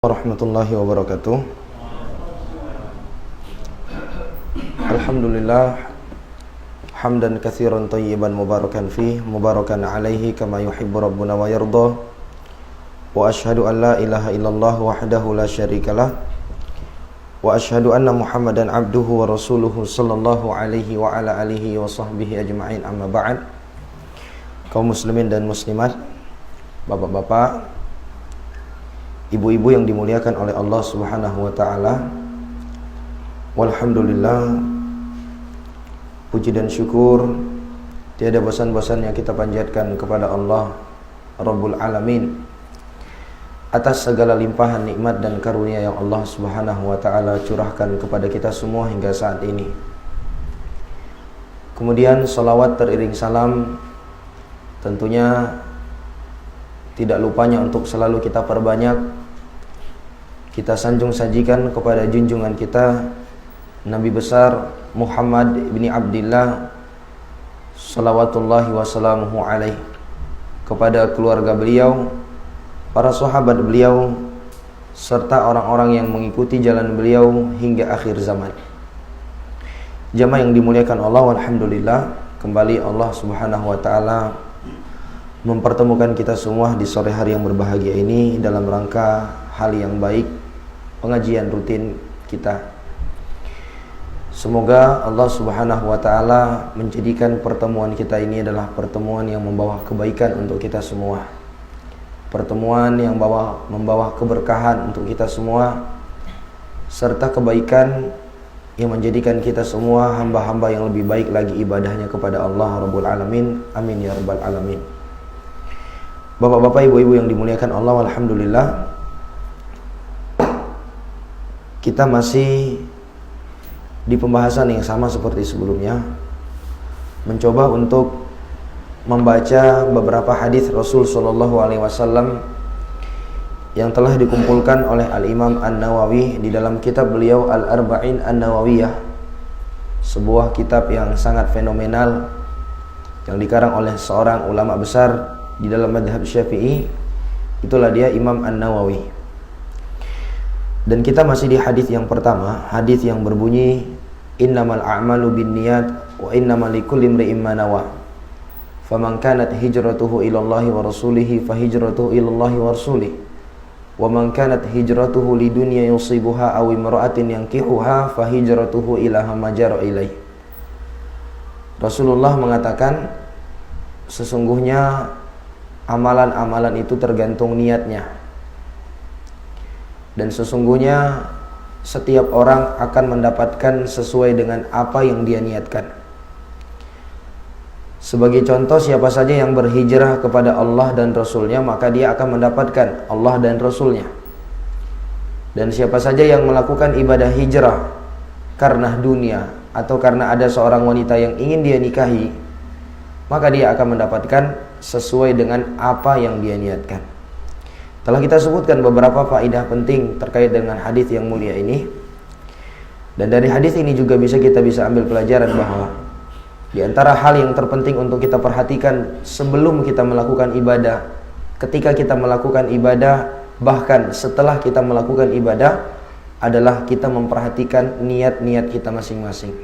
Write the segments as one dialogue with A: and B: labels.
A: Warahmatullahi wabarakatuh. Alhamdulillah hamdan katsiran thayyiban mubarakan fih mubarakan alaihi kama yuhibbu rabbuna wa yarda. Wa ashhadu an la ilaha illallah wahdahu la syarikalah wa ashhadu anna Muhammadan abduhu wa rasuluhu sallallahu alaihi wa ala alihi wa sahbihi ajma'in, amma ba'd. Kaum muslimin dan muslimat, bapak-bapak, ibu-ibu yang dimuliakan oleh Allah Subhanahu wa taala. Walhamdulillah, puji dan syukur tiada bosan-bosannya kita panjatkan kepada Allah Rabbul Alamin atas segala limpahan nikmat dan karunia yang Allah Subhanahu wa taala curahkan kepada kita semua hingga saat ini. Kemudian salawat teriring salam tentunya tidak lupanya untuk selalu kita perbanyak, kita sanjung sajikan kepada junjungan kita Nabi besar Muhammad bin Abdillah salawatullahi wassalamuhu alaih, kepada keluarga beliau, para sahabat beliau, serta orang-orang yang mengikuti jalan beliau hingga akhir zaman. Jamaah yang dimuliakan Allah, alhamdulillah, kembali Allah Subhanahu wa taala mempertemukan kita semua di sore hari yang berbahagia ini dalam rangka hal yang baik, pengajian rutin kita. Semoga Allah Subhanahu wa taala menjadikan pertemuan kita ini adalah pertemuan yang membawa kebaikan untuk kita semua. Pertemuan yang membawa keberkahan untuk kita semua, serta kebaikan yang menjadikan kita semua hamba-hamba yang lebih baik lagi ibadahnya kepada Allah Rabbul Alamin. Amin ya rabbal alamin. Bapak-bapak, ibu-ibu yang dimuliakan Allah, alhamdulillah, kita masih di pembahasan yang sama seperti sebelumnya, mencoba untuk membaca beberapa hadis Rasul sallallahu alaihi wasallam yang telah dikumpulkan oleh Al-Imam An-Nawawi di dalam kitab beliau Al-Arba'in An-Nawawiyah, sebuah kitab yang sangat fenomenal yang dikarang oleh seorang ulama besar di dalam madhab Syafi'i. Itulah dia Imam An-Nawawi. Dan kita masih di hadis yang pertama, hadis yang berbunyi innamal a'malu binniyat wa innamal likulli imri'in ma nawa. Faman kanat hijratuhu ilallahi wa rasulihi fa hijratuhu ilallahi wa rasulihi. Wa man kanat hijratuhu lidunya yusibuha aw imra'atin yankihuha fa hijratuhu ila ma jara ilaihi. Rasulullah mengatakan, sesungguhnya amalan-amalan itu tergantung niatnya, dan sesungguhnya setiap orang akan mendapatkan sesuai dengan apa yang dia niatkan. Sebagai contoh, siapa saja yang berhijrah kepada Allah dan Rasulnya, maka dia akan mendapatkan Allah dan Rasulnya. Dan siapa saja yang melakukan ibadah hijrah karena dunia atau karena ada seorang wanita yang ingin dia nikahi, maka dia akan mendapatkan sesuai dengan apa yang dia niatkan. Telah kita sebutkan beberapa faedah penting terkait dengan hadis yang mulia ini. Dan dari hadis ini juga kita bisa ambil pelajaran bahwa di antara hal yang terpenting untuk kita perhatikan sebelum kita melakukan ibadah, ketika kita melakukan ibadah, bahkan setelah kita melakukan ibadah, adalah kita memperhatikan niat-niat kita masing-masing.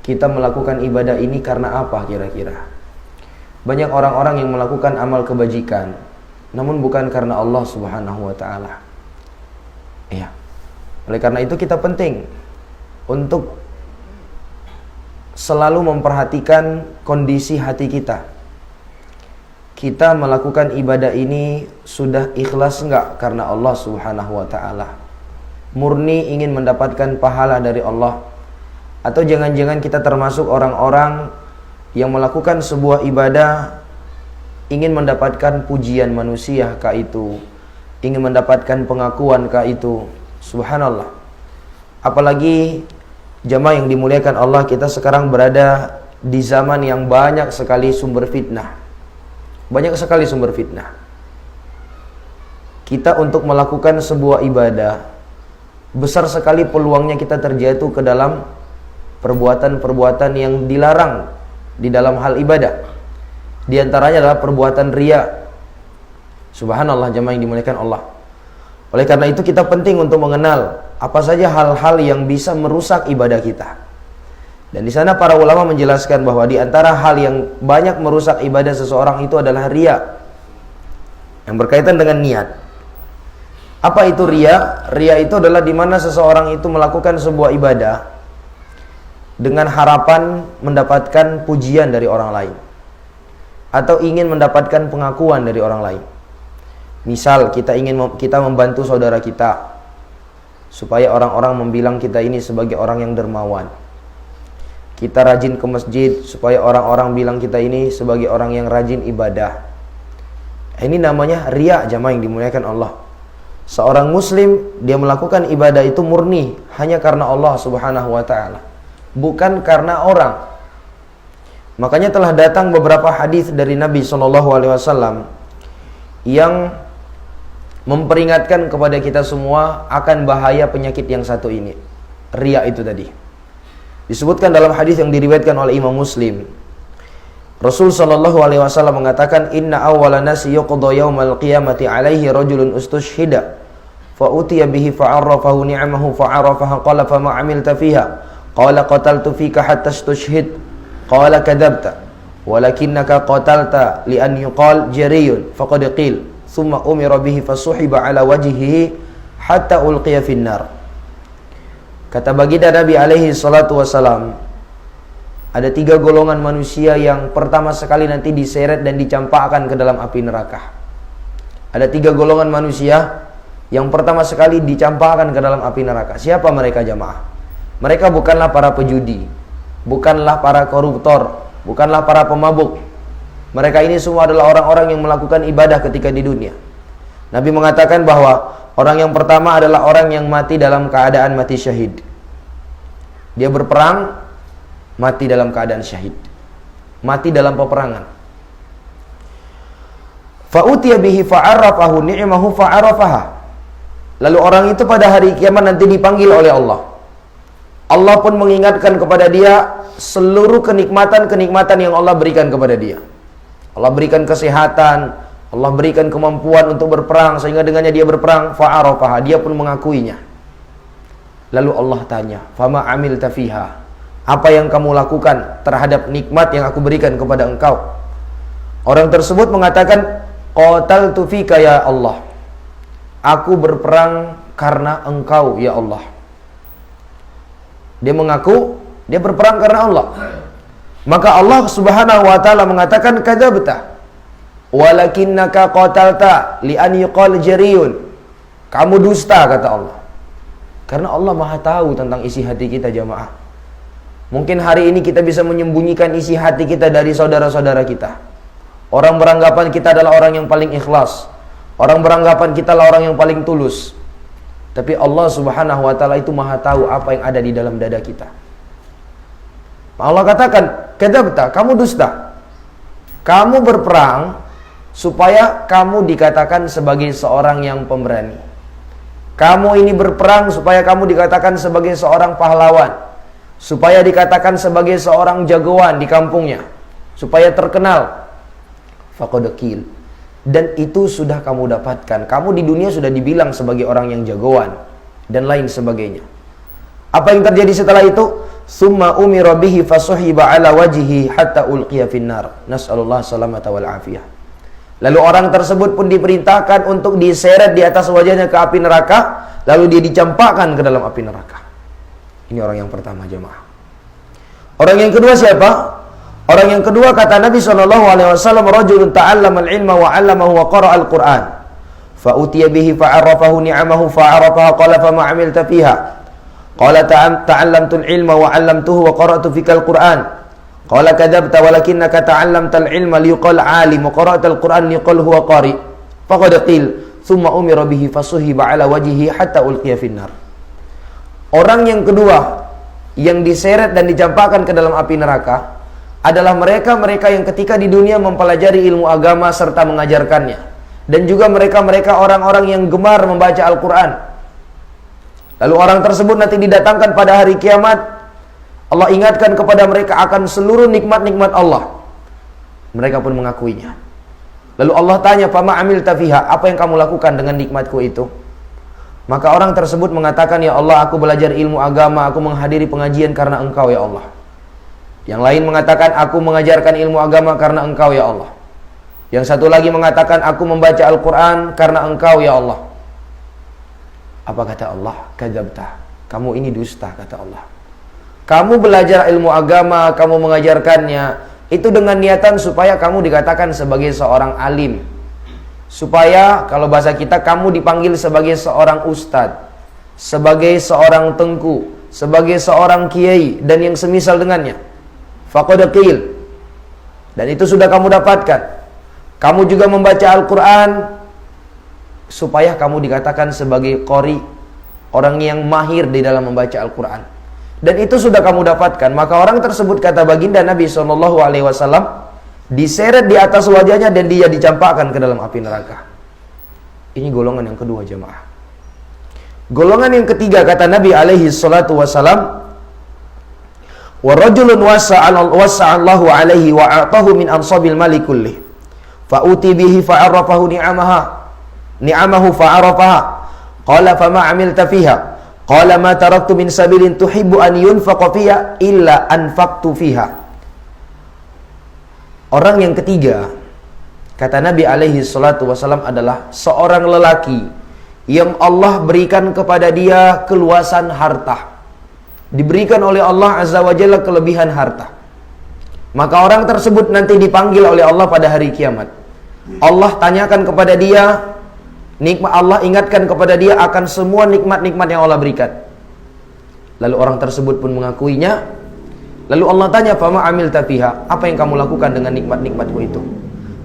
A: Kita melakukan ibadah ini karena apa kira-kira? Banyak orang-orang yang melakukan amal kebajikan namun bukan karena Allah Subhanahu wa taala. Iya. Oleh karena itu kita penting untuk selalu memperhatikan kondisi hati kita. Kita melakukan ibadah ini sudah ikhlas enggak karena Allah Subhanahu wa taala? Murni ingin mendapatkan pahala dari Allah, atau jangan-jangan kita termasuk orang-orang yang melakukan sebuah ibadah ingin mendapatkan pujian manusia kah itu, ingin mendapatkan pengakuan kah itu? Subhanallah. Apalagi jamaah yang dimuliakan Allah, kita sekarang berada di zaman yang banyak sekali sumber fitnah. Banyak sekali sumber fitnah. Kita untuk melakukan sebuah ibadah, besar sekali peluangnya kita terjatuh ke dalam perbuatan-perbuatan yang dilarang di dalam hal ibadah. Di antaranya adalah perbuatan riya. Subhanallah, jamaah yang dimuliakan Allah. Oleh karena itu kita penting untuk mengenal apa saja hal-hal yang bisa merusak ibadah kita. Dan di sana para ulama menjelaskan bahwa di antara hal yang banyak merusak ibadah seseorang itu adalah riya, yang berkaitan dengan niat. Apa itu riya? Riya itu adalah di mana seseorang itu melakukan sebuah ibadah dengan harapan mendapatkan pujian dari orang lain, atau ingin mendapatkan pengakuan dari orang lain. Misal kita membantu saudara kita supaya orang-orang membilang kita ini sebagai orang yang dermawan. Kita rajin ke masjid supaya orang-orang bilang kita ini sebagai orang yang rajin ibadah. Ini namanya riya, jamaah yang dimuliakan Allah. Seorang muslim dia melakukan ibadah itu murni hanya karena Allah Subhanahu wa taala, bukan karena orang. Makanya telah datang beberapa hadis dari Nabi SAW yang memperingatkan kepada kita semua akan bahaya penyakit yang satu ini, riya itu tadi. Disebutkan dalam hadis yang diriwayatkan oleh Imam Muslim, Rasul SAW mengatakan, Inna awwala nasi yuqda yawmal qiyamati alaihi rajulun ustushhida fa utiya bihi fa'arrafahu ni'amahu fa'arrafaha qala fama amilta fiha qala qataltu fika hatta istushhid qala kadhabta walakinnaka qatalta li an yuqal jariyun faqad qil thumma umira bihi fasuhiba ala wajhihi hatta ulqiya finnar. Kata baginda Nabi alaihi salatu wasalam, ada 3 golongan manusia yang pertama sekali nanti diseret dan dicampakkan ke dalam api neraka. Ada 3 golongan manusia yang pertama sekali dicampakkan ke dalam api neraka. Siapa mereka jamaah? Mereka bukanlah para pejudi, bukanlah para koruptor, bukanlah para pemabuk. Mereka ini semua adalah orang-orang yang melakukan ibadah ketika di dunia. Nabi mengatakan bahwa orang yang pertama adalah orang yang mati dalam keadaan mati syahid. Dia berperang, mati dalam keadaan syahid, mati dalam peperangan. Fa'utiya bihi fa'arrafahu ni'mahu fa'arrafaha. Lalu orang itu pada hari kiamat nanti dipanggil oleh Allah. Allah pun mengingatkan kepada dia seluruh kenikmatan-kenikmatan yang Allah berikan kepada dia. Allah berikan kesehatan, Allah berikan kemampuan untuk berperang, sehingga dengannya dia berperang, fa'arafaha, dia pun mengakuinya. Lalu Allah tanya, fama amilta fiha, apa yang kamu lakukan terhadap nikmat yang aku berikan kepada engkau? Orang tersebut mengatakan, qataltu fika ya Allah, aku berperang karena engkau ya Allah. Dia mengaku dia berperang karena Allah. Maka Allah Subhanahu wa taala mengatakan, kadzabta walakinnaka qatalta li an yuqal jariyun. Kamu dusta, kata Allah. Karena Allah Maha tahu tentang isi hati kita jamaah. Mungkin hari ini kita bisa menyembunyikan isi hati kita dari saudara-saudara kita. Orang beranggapan kita adalah orang yang paling ikhlas. Orang beranggapan kita adalah orang yang paling tulus. Tapi Allah Subhanahu wa taala itu Maha tahu apa yang ada di dalam dada kita. Allah katakan, kadzabta, kamu dusta. Kamu berperang supaya kamu dikatakan sebagai seorang yang pemberani. Kamu ini berperang supaya kamu dikatakan sebagai seorang pahlawan, supaya dikatakan sebagai seorang jagoan di kampungnya, supaya terkenal. Faqad qil. Dan itu sudah kamu dapatkan. Kamu di dunia sudah dibilang sebagai orang yang jagoan dan lain sebagainya. Apa yang terjadi setelah itu? Summa umira bihi fasuhiba ala wajhihi hatta ulqiya finnar. Nas'alullah salamata wal afiyah. Lalu orang tersebut pun diperintahkan untuk diseret di atas wajahnya ke api neraka, lalu dia dicampakkan ke dalam api neraka. Ini orang yang pertama jemaah. Orang yang kedua siapa? Orang yang kedua kata Nabi SAW, rajulun ta'allama al-ilma wa 'allamahu wa qara'a al-Qur'an. Fa utiya bihi fa'arafahu ni'amahu fa'arafaha qala fama 'amilta fiha. Qala ta'allamtu al-ilma wa 'allamtuhu wa qara'tu fika al-Qur'an. Qala kadzabta walakinnaka ta'allamta al-ilma liyuqal 'alim wa qara'ta al-Qur'an liyuqal huwa qari. Faqad qil thumma umira bihi fasuhiba 'ala wajhihi hatta ulqiya finnar. Orang yang kedua yang diseret dan dicampakkan ke dalam api neraka adalah mereka-mereka yang ketika di dunia mempelajari ilmu agama serta mengajarkannya, dan juga mereka-mereka orang-orang yang gemar membaca Al-Quran. Lalu orang tersebut nanti didatangkan pada hari kiamat, Allah ingatkan kepada mereka akan seluruh nikmat-nikmat Allah. Mereka pun mengakuinya. Lalu Allah tanya, fama amilta fiha, apa yang kamu lakukan dengan nikmatku itu? Maka orang tersebut mengatakan, ya Allah, aku belajar ilmu agama, aku menghadiri pengajian karena Engkau ya Allah. Yang lain mengatakan, aku mengajarkan ilmu agama karena Engkau ya Allah. Yang satu lagi mengatakan, aku membaca Al-Quran karena Engkau ya Allah. Apa kata Allah? Kadzabta. Kamu ini dusta, kata Allah. Kamu belajar ilmu agama, kamu mengajarkannya, itu dengan niatan supaya kamu dikatakan sebagai seorang alim. Supaya kalau bahasa kita, kamu dipanggil sebagai seorang ustadz, sebagai seorang tengku, sebagai seorang kiai, dan yang semisal dengannya. Faqad qil. Dan itu sudah kamu dapatkan. Kamu juga membaca Al-Quran supaya kamu dikatakan sebagai qori, orang yang mahir di dalam membaca Al-Quran. Dan itu sudah kamu dapatkan. Maka orang tersebut, kata baginda Nabi SAW, diseret di atas wajahnya dan dia dicampakkan ke dalam api neraka. Ini golongan yang kedua, jemaah. Golongan yang ketiga, kata Nabi SAW, wa rajulun wasa'allahu alaihi wa a'tahu min ansabil mali kullih fa'uti bihi fa'arrafahu ni'amahu fa'arrafaha qala fama amilta fiha qala ma taraktu min sabilin tuhibbu an yunfaqa fiha illa anfaqtu fiha. Orang yang ketiga, kata Nabi SAW, adalah seorang lelaki yang Allah berikan kepada dia keluasan harta. Diberikan oleh Allah Azza wa Jalla kelebihan harta. Maka orang tersebut nanti dipanggil oleh Allah pada hari kiamat. Allah tanyakan kepada dia, nikmat Allah ingatkan kepada dia akan semua nikmat-nikmat yang Allah berikan. Lalu orang tersebut pun mengakuinya. Lalu Allah tanya, fama amilta fiha, apa yang kamu lakukan dengan nikmat-nikmatku itu?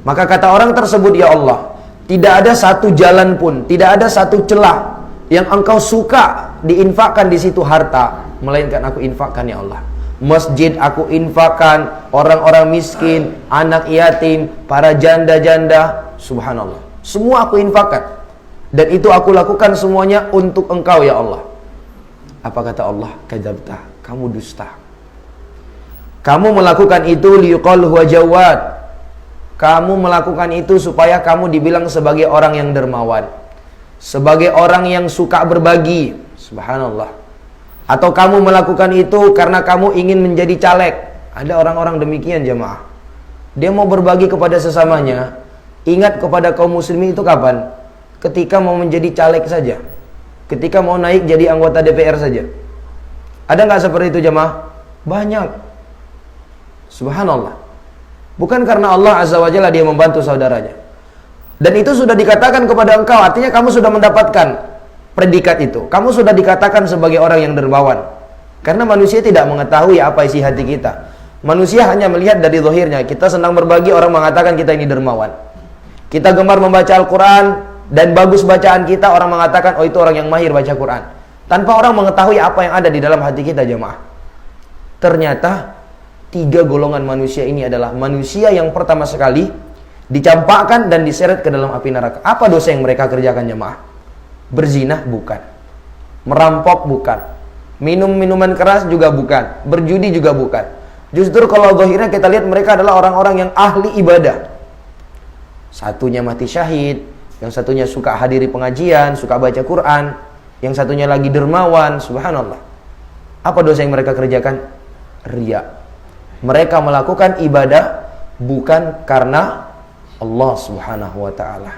A: Maka kata orang tersebut, ya Allah, tidak ada satu jalan pun, tidak ada satu celah yang Engkau suka diinfakkan di situ harta, melainkan aku infakkan ya Allah. Masjid aku infakkan, orang-orang miskin, anak yatim, para janda-janda, subhanallah. Semua aku infakkan. Dan itu aku lakukan semuanya untuk Engkau ya Allah. Apa kata Allah? Kadzabta, kamu dusta. Kamu melakukan itu liqal huwa jawad. Kamu melakukan itu supaya kamu dibilang sebagai orang yang dermawan, sebagai orang yang suka berbagi, subhanallah. Atau kamu melakukan itu karena kamu ingin menjadi caleg. Ada orang-orang demikian, jemaah. Dia mau berbagi kepada sesamanya. Ingat kepada kaum muslimin itu kapan? Ketika mau menjadi caleg saja, ketika mau naik jadi anggota DPR saja. Ada nggak seperti itu, jemaah? Banyak. Subhanallah. Bukan karena Allah Azza wa Jalla dia membantu saudaranya. Dan itu sudah dikatakan kepada engkau, artinya kamu sudah mendapatkan predikat itu. Kamu sudah dikatakan sebagai orang yang dermawan. Karena manusia tidak mengetahui apa isi hati kita. Manusia hanya melihat dari zahirnya. Kita senang berbagi, orang mengatakan kita ini dermawan. Kita gemar membaca Al-Quran dan bagus bacaan kita, orang mengatakan, oh itu orang yang mahir baca Quran. Tanpa orang mengetahui apa yang ada di dalam hati kita, jemaah. Ternyata tiga golongan manusia ini adalah manusia yang pertama sekali dicampakkan dan diseret ke dalam api neraka. Apa dosa yang mereka kerjakan, jemaah? Berzina? Bukan. Merampok? Bukan. Minum minuman keras juga bukan. Berjudi juga bukan. Justru kalau zahirnya kita lihat mereka adalah orang-orang yang ahli ibadah. Satunya mati syahid, yang satunya suka hadiri pengajian, suka baca Quran, yang satunya lagi dermawan, subhanallah. Apa dosa yang mereka kerjakan? Riya. Mereka melakukan ibadah bukan karena Allah subhanahu wa ta'ala.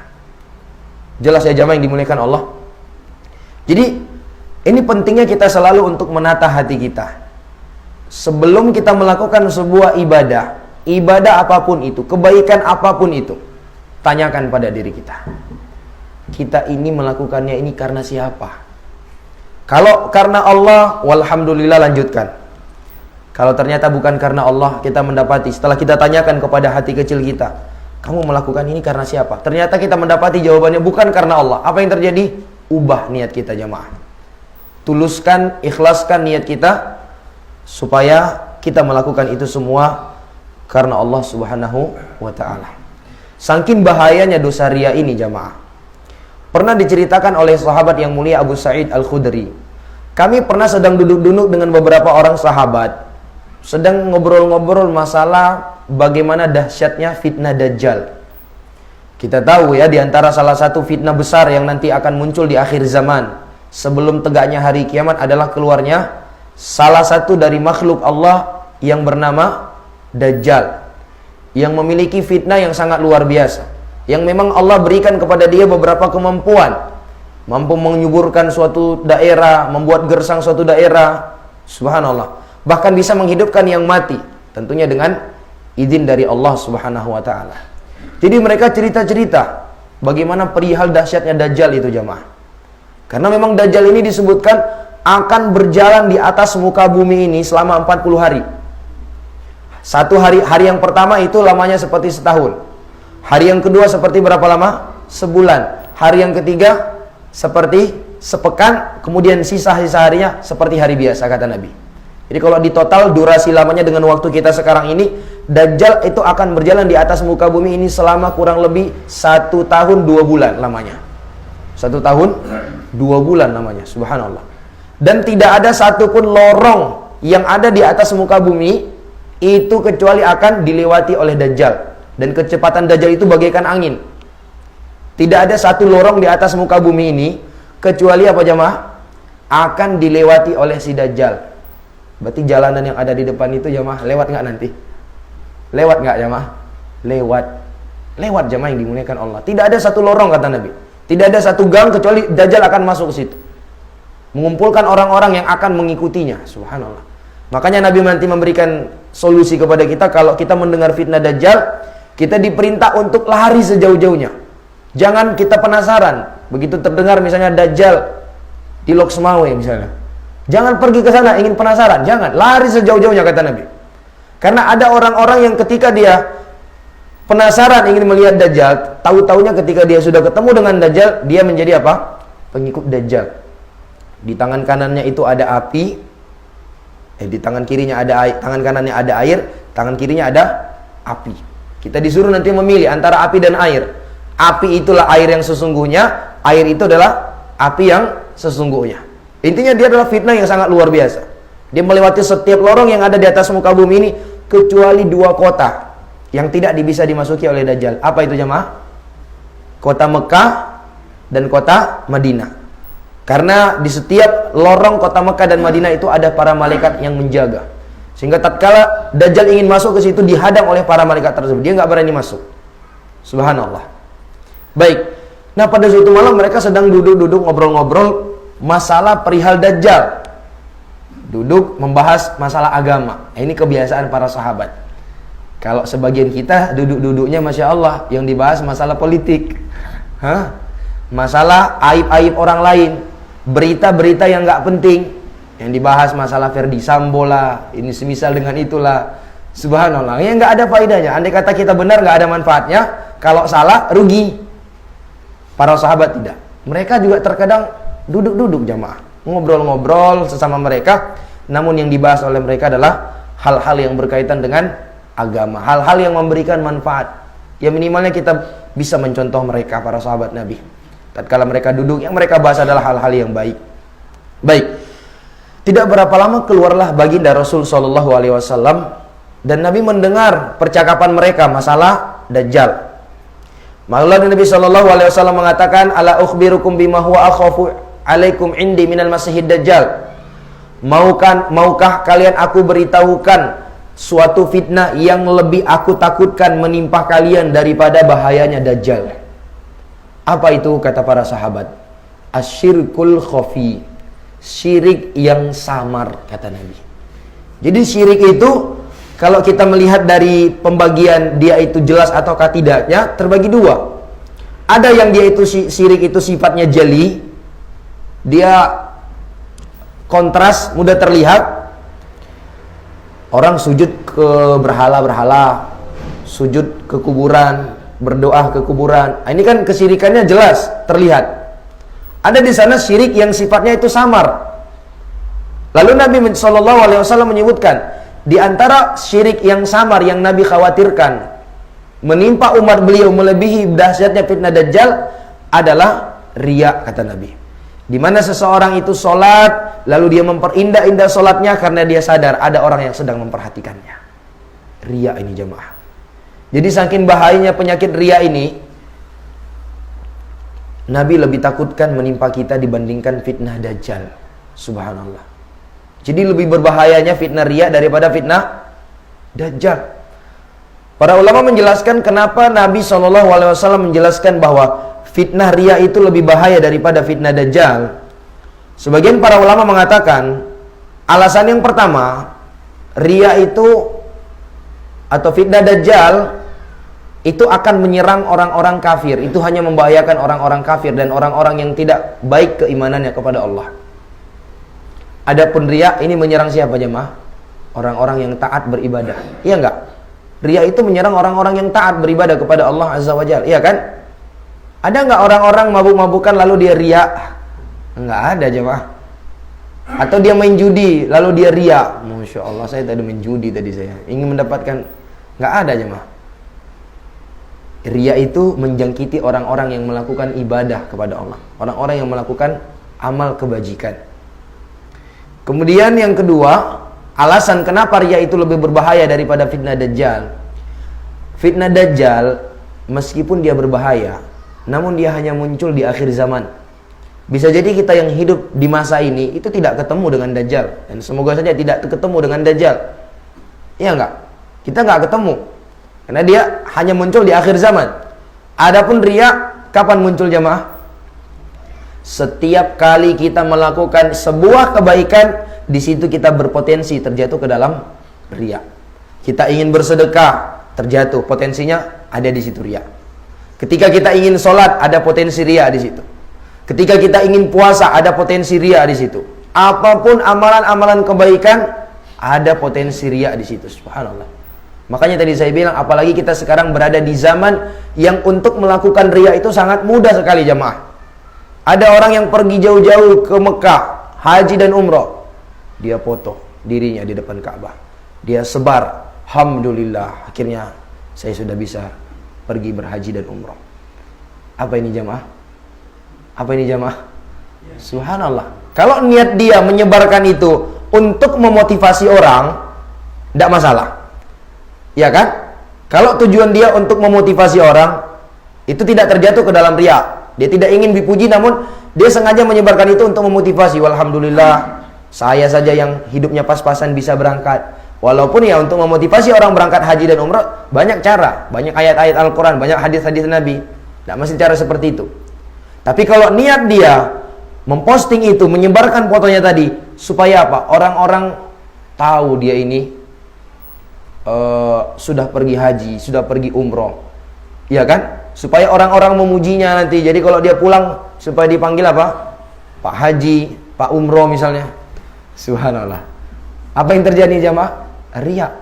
A: Jelas ya jamaah yang dimuliakan Allah. Jadi ini pentingnya kita selalu untuk menata hati kita. Sebelum kita melakukan sebuah ibadah, ibadah apapun itu, kebaikan apapun itu, tanyakan pada diri kita. Kita ini melakukannya ini karena siapa? Kalau karena Allah, walhamdulillah, lanjutkan. Kalau ternyata bukan karena Allah, kita mendapati setelah kita tanyakan kepada hati kecil kita, kamu melakukan ini karena siapa? Ternyata kita mendapati jawabannya bukan karena Allah. Apa yang terjadi? Ubah niat kita, jamaah. Tuluskan, ikhlaskan niat kita supaya kita melakukan itu semua karena Allah subhanahu wa ta'ala. Saking bahayanya dosa riya ini, jamaah. Pernah diceritakan oleh sahabat yang mulia Abu Sa'id Al-Khudri. Kami pernah sedang duduk-duduk dengan beberapa orang sahabat, sedang ngobrol-ngobrol masalah bagaimana dahsyatnya fitnah Dajjal. Kita tahu ya, di antara salah satu fitnah besar yang nanti akan muncul di akhir zaman, sebelum tegaknya hari kiamat adalah keluarnya salah satu dari makhluk Allah yang bernama Dajjal, yang memiliki fitnah yang sangat luar biasa, yang memang Allah berikan kepada dia beberapa kemampuan, mampu menyuburkan suatu daerah, membuat gersang suatu daerah, subhanallah, bahkan bisa menghidupkan yang mati, tentunya dengan izin dari Allah Subhanahu wa ta'ala. Jadi mereka cerita-cerita bagaimana perihal dahsyatnya Dajjal itu jamaah. Karena memang Dajjal ini disebutkan akan berjalan di atas muka bumi ini selama 40 hari. Satu hari yang pertama itu lamanya seperti setahun. Hari yang kedua seperti berapa lama? Sebulan. Hari yang ketiga seperti sepekan. Kemudian sisa-sisa harinya seperti hari biasa, kata Nabi. Jadi kalau di total durasi lamanya dengan waktu kita sekarang ini, Dajjal itu akan berjalan di atas muka bumi ini selama kurang lebih 1 tahun 2 bulan lamanya. 1 tahun 2 bulan lamanya, subhanallah. Dan tidak ada satupun lorong yang ada di atas muka bumi itu kecuali akan dilewati oleh Dajjal. Dan kecepatan Dajjal itu bagaikan angin. Tidak ada satu lorong di atas muka bumi ini kecuali apa jamaah? Akan dilewati oleh si Dajjal. Berarti jalanan yang ada di depan itu jamaah lewat nggak nanti? Lewat nggak jamaah? Lewat. Lewat jamaah yang dimuliakan Allah. Tidak ada satu lorong kata Nabi. Tidak ada satu gang kecuali Dajjal akan masuk ke situ. Mengumpulkan orang-orang yang akan mengikutinya. Subhanallah. Makanya Nabi nanti memberikan solusi kepada kita kalau kita mendengar fitnah Dajjal, kita diperintah untuk lari sejauh-jauhnya. Jangan kita penasaran. Begitu terdengar misalnya Dajjal di Lok Semawe misalnya. Jangan pergi ke sana ingin penasaran, jangan, lari sejauh-jauhnya kata Nabi. Karena ada orang-orang yang ketika dia penasaran ingin melihat Dajjal, tahu-taunya ketika dia sudah ketemu dengan Dajjal, dia menjadi apa? Pengikut Dajjal. Di tangan kanannya itu ada api, di tangan kirinya ada air, tangan kanannya ada air, tangan kirinya ada api. Kita disuruh nanti memilih antara api dan air. Api itulah air yang sesungguhnya, air itu adalah api yang sesungguhnya. Intinya dia adalah fitnah yang sangat luar biasa. Dia melewati setiap lorong yang ada di atas muka bumi ini kecuali 2 kota yang tidak bisa dimasuki oleh Dajjal. Apa itu jemaah? Kota Mekah dan kota Madinah. Karena di setiap lorong kota Mekah dan Madinah itu ada para malaikat yang menjaga. Sehingga tatkala Dajjal ingin masuk ke situ dihadang oleh para malaikat tersebut. Dia nggak berani masuk. Subhanallah. Baik. Nah pada suatu malam mereka sedang duduk-duduk ngobrol-ngobrol masalah perihal Dajjal. Duduk membahas masalah agama. Ini kebiasaan para sahabat. Kalau sebagian kita duduk-duduknya Masya Allah yang dibahas masalah politik, masalah aib-aib orang lain, berita-berita yang gak penting, yang dibahas masalah Ferdi Sambo lah, ini semisal dengan itulah. Subhanallah, yang gak ada faedahnya. Andai kata kita benar gak ada manfaatnya, kalau salah rugi. Para sahabat tidak. Mereka juga terkadang duduk-duduk jamaah, ngobrol-ngobrol sesama mereka, namun yang dibahas oleh mereka adalah hal-hal yang berkaitan dengan agama, hal-hal yang memberikan manfaat. Ya minimalnya kita bisa mencontoh mereka, para sahabat Nabi. Tatkala mereka duduk, yang mereka bahas adalah hal-hal yang baik. Baik. Tidak berapa lama keluarlah baginda Rasul sallallahu alaihi wasallam dan Nabi mendengar percakapan mereka masalah Dajjal. Maka Nabi sallallahu alaihi wasallam mengatakan, "Ala ukhbirukum bima huwa akhafu alaikum indi minal masihid Dajjal." Maukah kalian aku beritahukan suatu fitnah yang lebih aku takutkan menimpa kalian daripada bahayanya Dajjal? Apa itu kata para sahabat? Asyirkul khafi, syirik yang samar kata Nabi. Jadi syirik itu kalau kita melihat dari pembagian dia itu jelas ataukah tidaknya terbagi 2. Ada yang dia itu syirik itu sifatnya jali, dia kontras, mudah terlihat. Orang sujud ke berhala-berhala, sujud ke kuburan, berdoa ke kuburan. Ini kan kesyirikannya jelas terlihat. Ada di sana syirik yang sifatnya itu samar. Lalu Nabi SAW menyebutkan di antara syirik yang samar yang Nabi khawatirkan menimpa umat beliau melebihi dahsyatnya fitnah Dajjal adalah riya kata Nabi. Di mana seseorang itu sholat, lalu dia memperindah-indah sholatnya karena dia sadar ada orang yang sedang memperhatikannya. Riya ini jemaah. Jadi saking bahayanya penyakit riya ini, Nabi lebih takutkan menimpa kita dibandingkan fitnah Dajjal. Subhanallah. Jadi lebih berbahayanya fitnah riya daripada fitnah Dajjal. Para ulama menjelaskan kenapa Nabi SAW menjelaskan bahwa fitnah riya itu lebih bahaya daripada fitnah Dajjal. Sebagian para ulama mengatakan alasan yang pertama, riya itu atau fitnah Dajjal itu akan menyerang orang-orang kafir. Itu hanya membahayakan orang-orang kafir dan orang-orang yang tidak baik keimanannya kepada Allah. Adapun riya ini menyerang siapa jemaah? Orang-orang yang taat beribadah. Iya enggak? Riya itu menyerang orang-orang yang taat beribadah kepada Allah Azza wa Jalla. Iya kan? Ada enggak orang-orang mabuk-mabukan lalu dia riya? Enggak ada jemaah. Atau dia main judi lalu dia riya. Masya Allah, saya tadi main judi tadi saya. Ingin mendapatkan. Enggak ada jemaah. Riya itu menjangkiti orang-orang yang melakukan ibadah kepada Allah. Orang-orang yang melakukan amal kebajikan. Kemudian yang kedua, alasan kenapa riya itu lebih berbahaya daripada fitnah Dajjal. Fitnah Dajjal, meskipun dia berbahaya, namun dia hanya muncul di akhir zaman. Bisa jadi kita yang hidup di masa ini, itu tidak ketemu dengan Dajjal. Dan semoga saja tidak ketemu dengan Dajjal. Iya enggak? Kita enggak ketemu. Karena dia hanya muncul di akhir zaman. Adapun riya, kapan muncul jamaah? Setiap kali kita melakukan sebuah kebaikan, di situ kita berpotensi terjatuh ke dalam riya. Kita ingin bersedekah, terjatuh, potensinya ada di situ riya. Ketika kita ingin sholat, ada potensi riya di situ. Ketika kita ingin puasa, ada potensi riya di situ. Apapun amalan-amalan kebaikan, ada potensi riya di situ. Subhanallah. Makanya tadi saya bilang, apalagi kita sekarang berada di zaman yang untuk melakukan riya itu sangat mudah sekali jamaah. Ada orang yang pergi jauh-jauh ke Mekah, haji dan umroh. Dia foto dirinya di depan Ka'bah. Dia sebar, alhamdulillah, akhirnya saya sudah bisa pergi berhaji dan umroh. Apa ini jamaah? Apa ini jamaah? Subhanallah. Kalau niat dia menyebarkan itu untuk memotivasi orang, tidak masalah. Ya kan? Kalau tujuan dia untuk memotivasi orang, itu tidak terjatuh ke dalam riya. Dia tidak ingin dipuji, namun dia sengaja menyebarkan itu untuk memotivasi. Walhamdulillah, saya saja yang hidupnya pas-pasan bisa berangkat. Walaupun ya untuk memotivasi orang berangkat haji dan umrah, banyak cara. Banyak ayat-ayat Al-Quran, banyak hadis-hadis Nabi. Tidak mesti cara seperti itu. Tapi kalau niat dia memposting itu, menyebarkan fotonya tadi, supaya apa? Orang-orang tahu dia ini sudah pergi haji, sudah pergi umroh, iya kan? Supaya orang-orang memujinya nanti. Jadi kalau dia pulang, supaya dipanggil apa? Pak Haji, Pak Umroh misalnya. Subhanallah. Apa yang terjadi jamaah? Riya.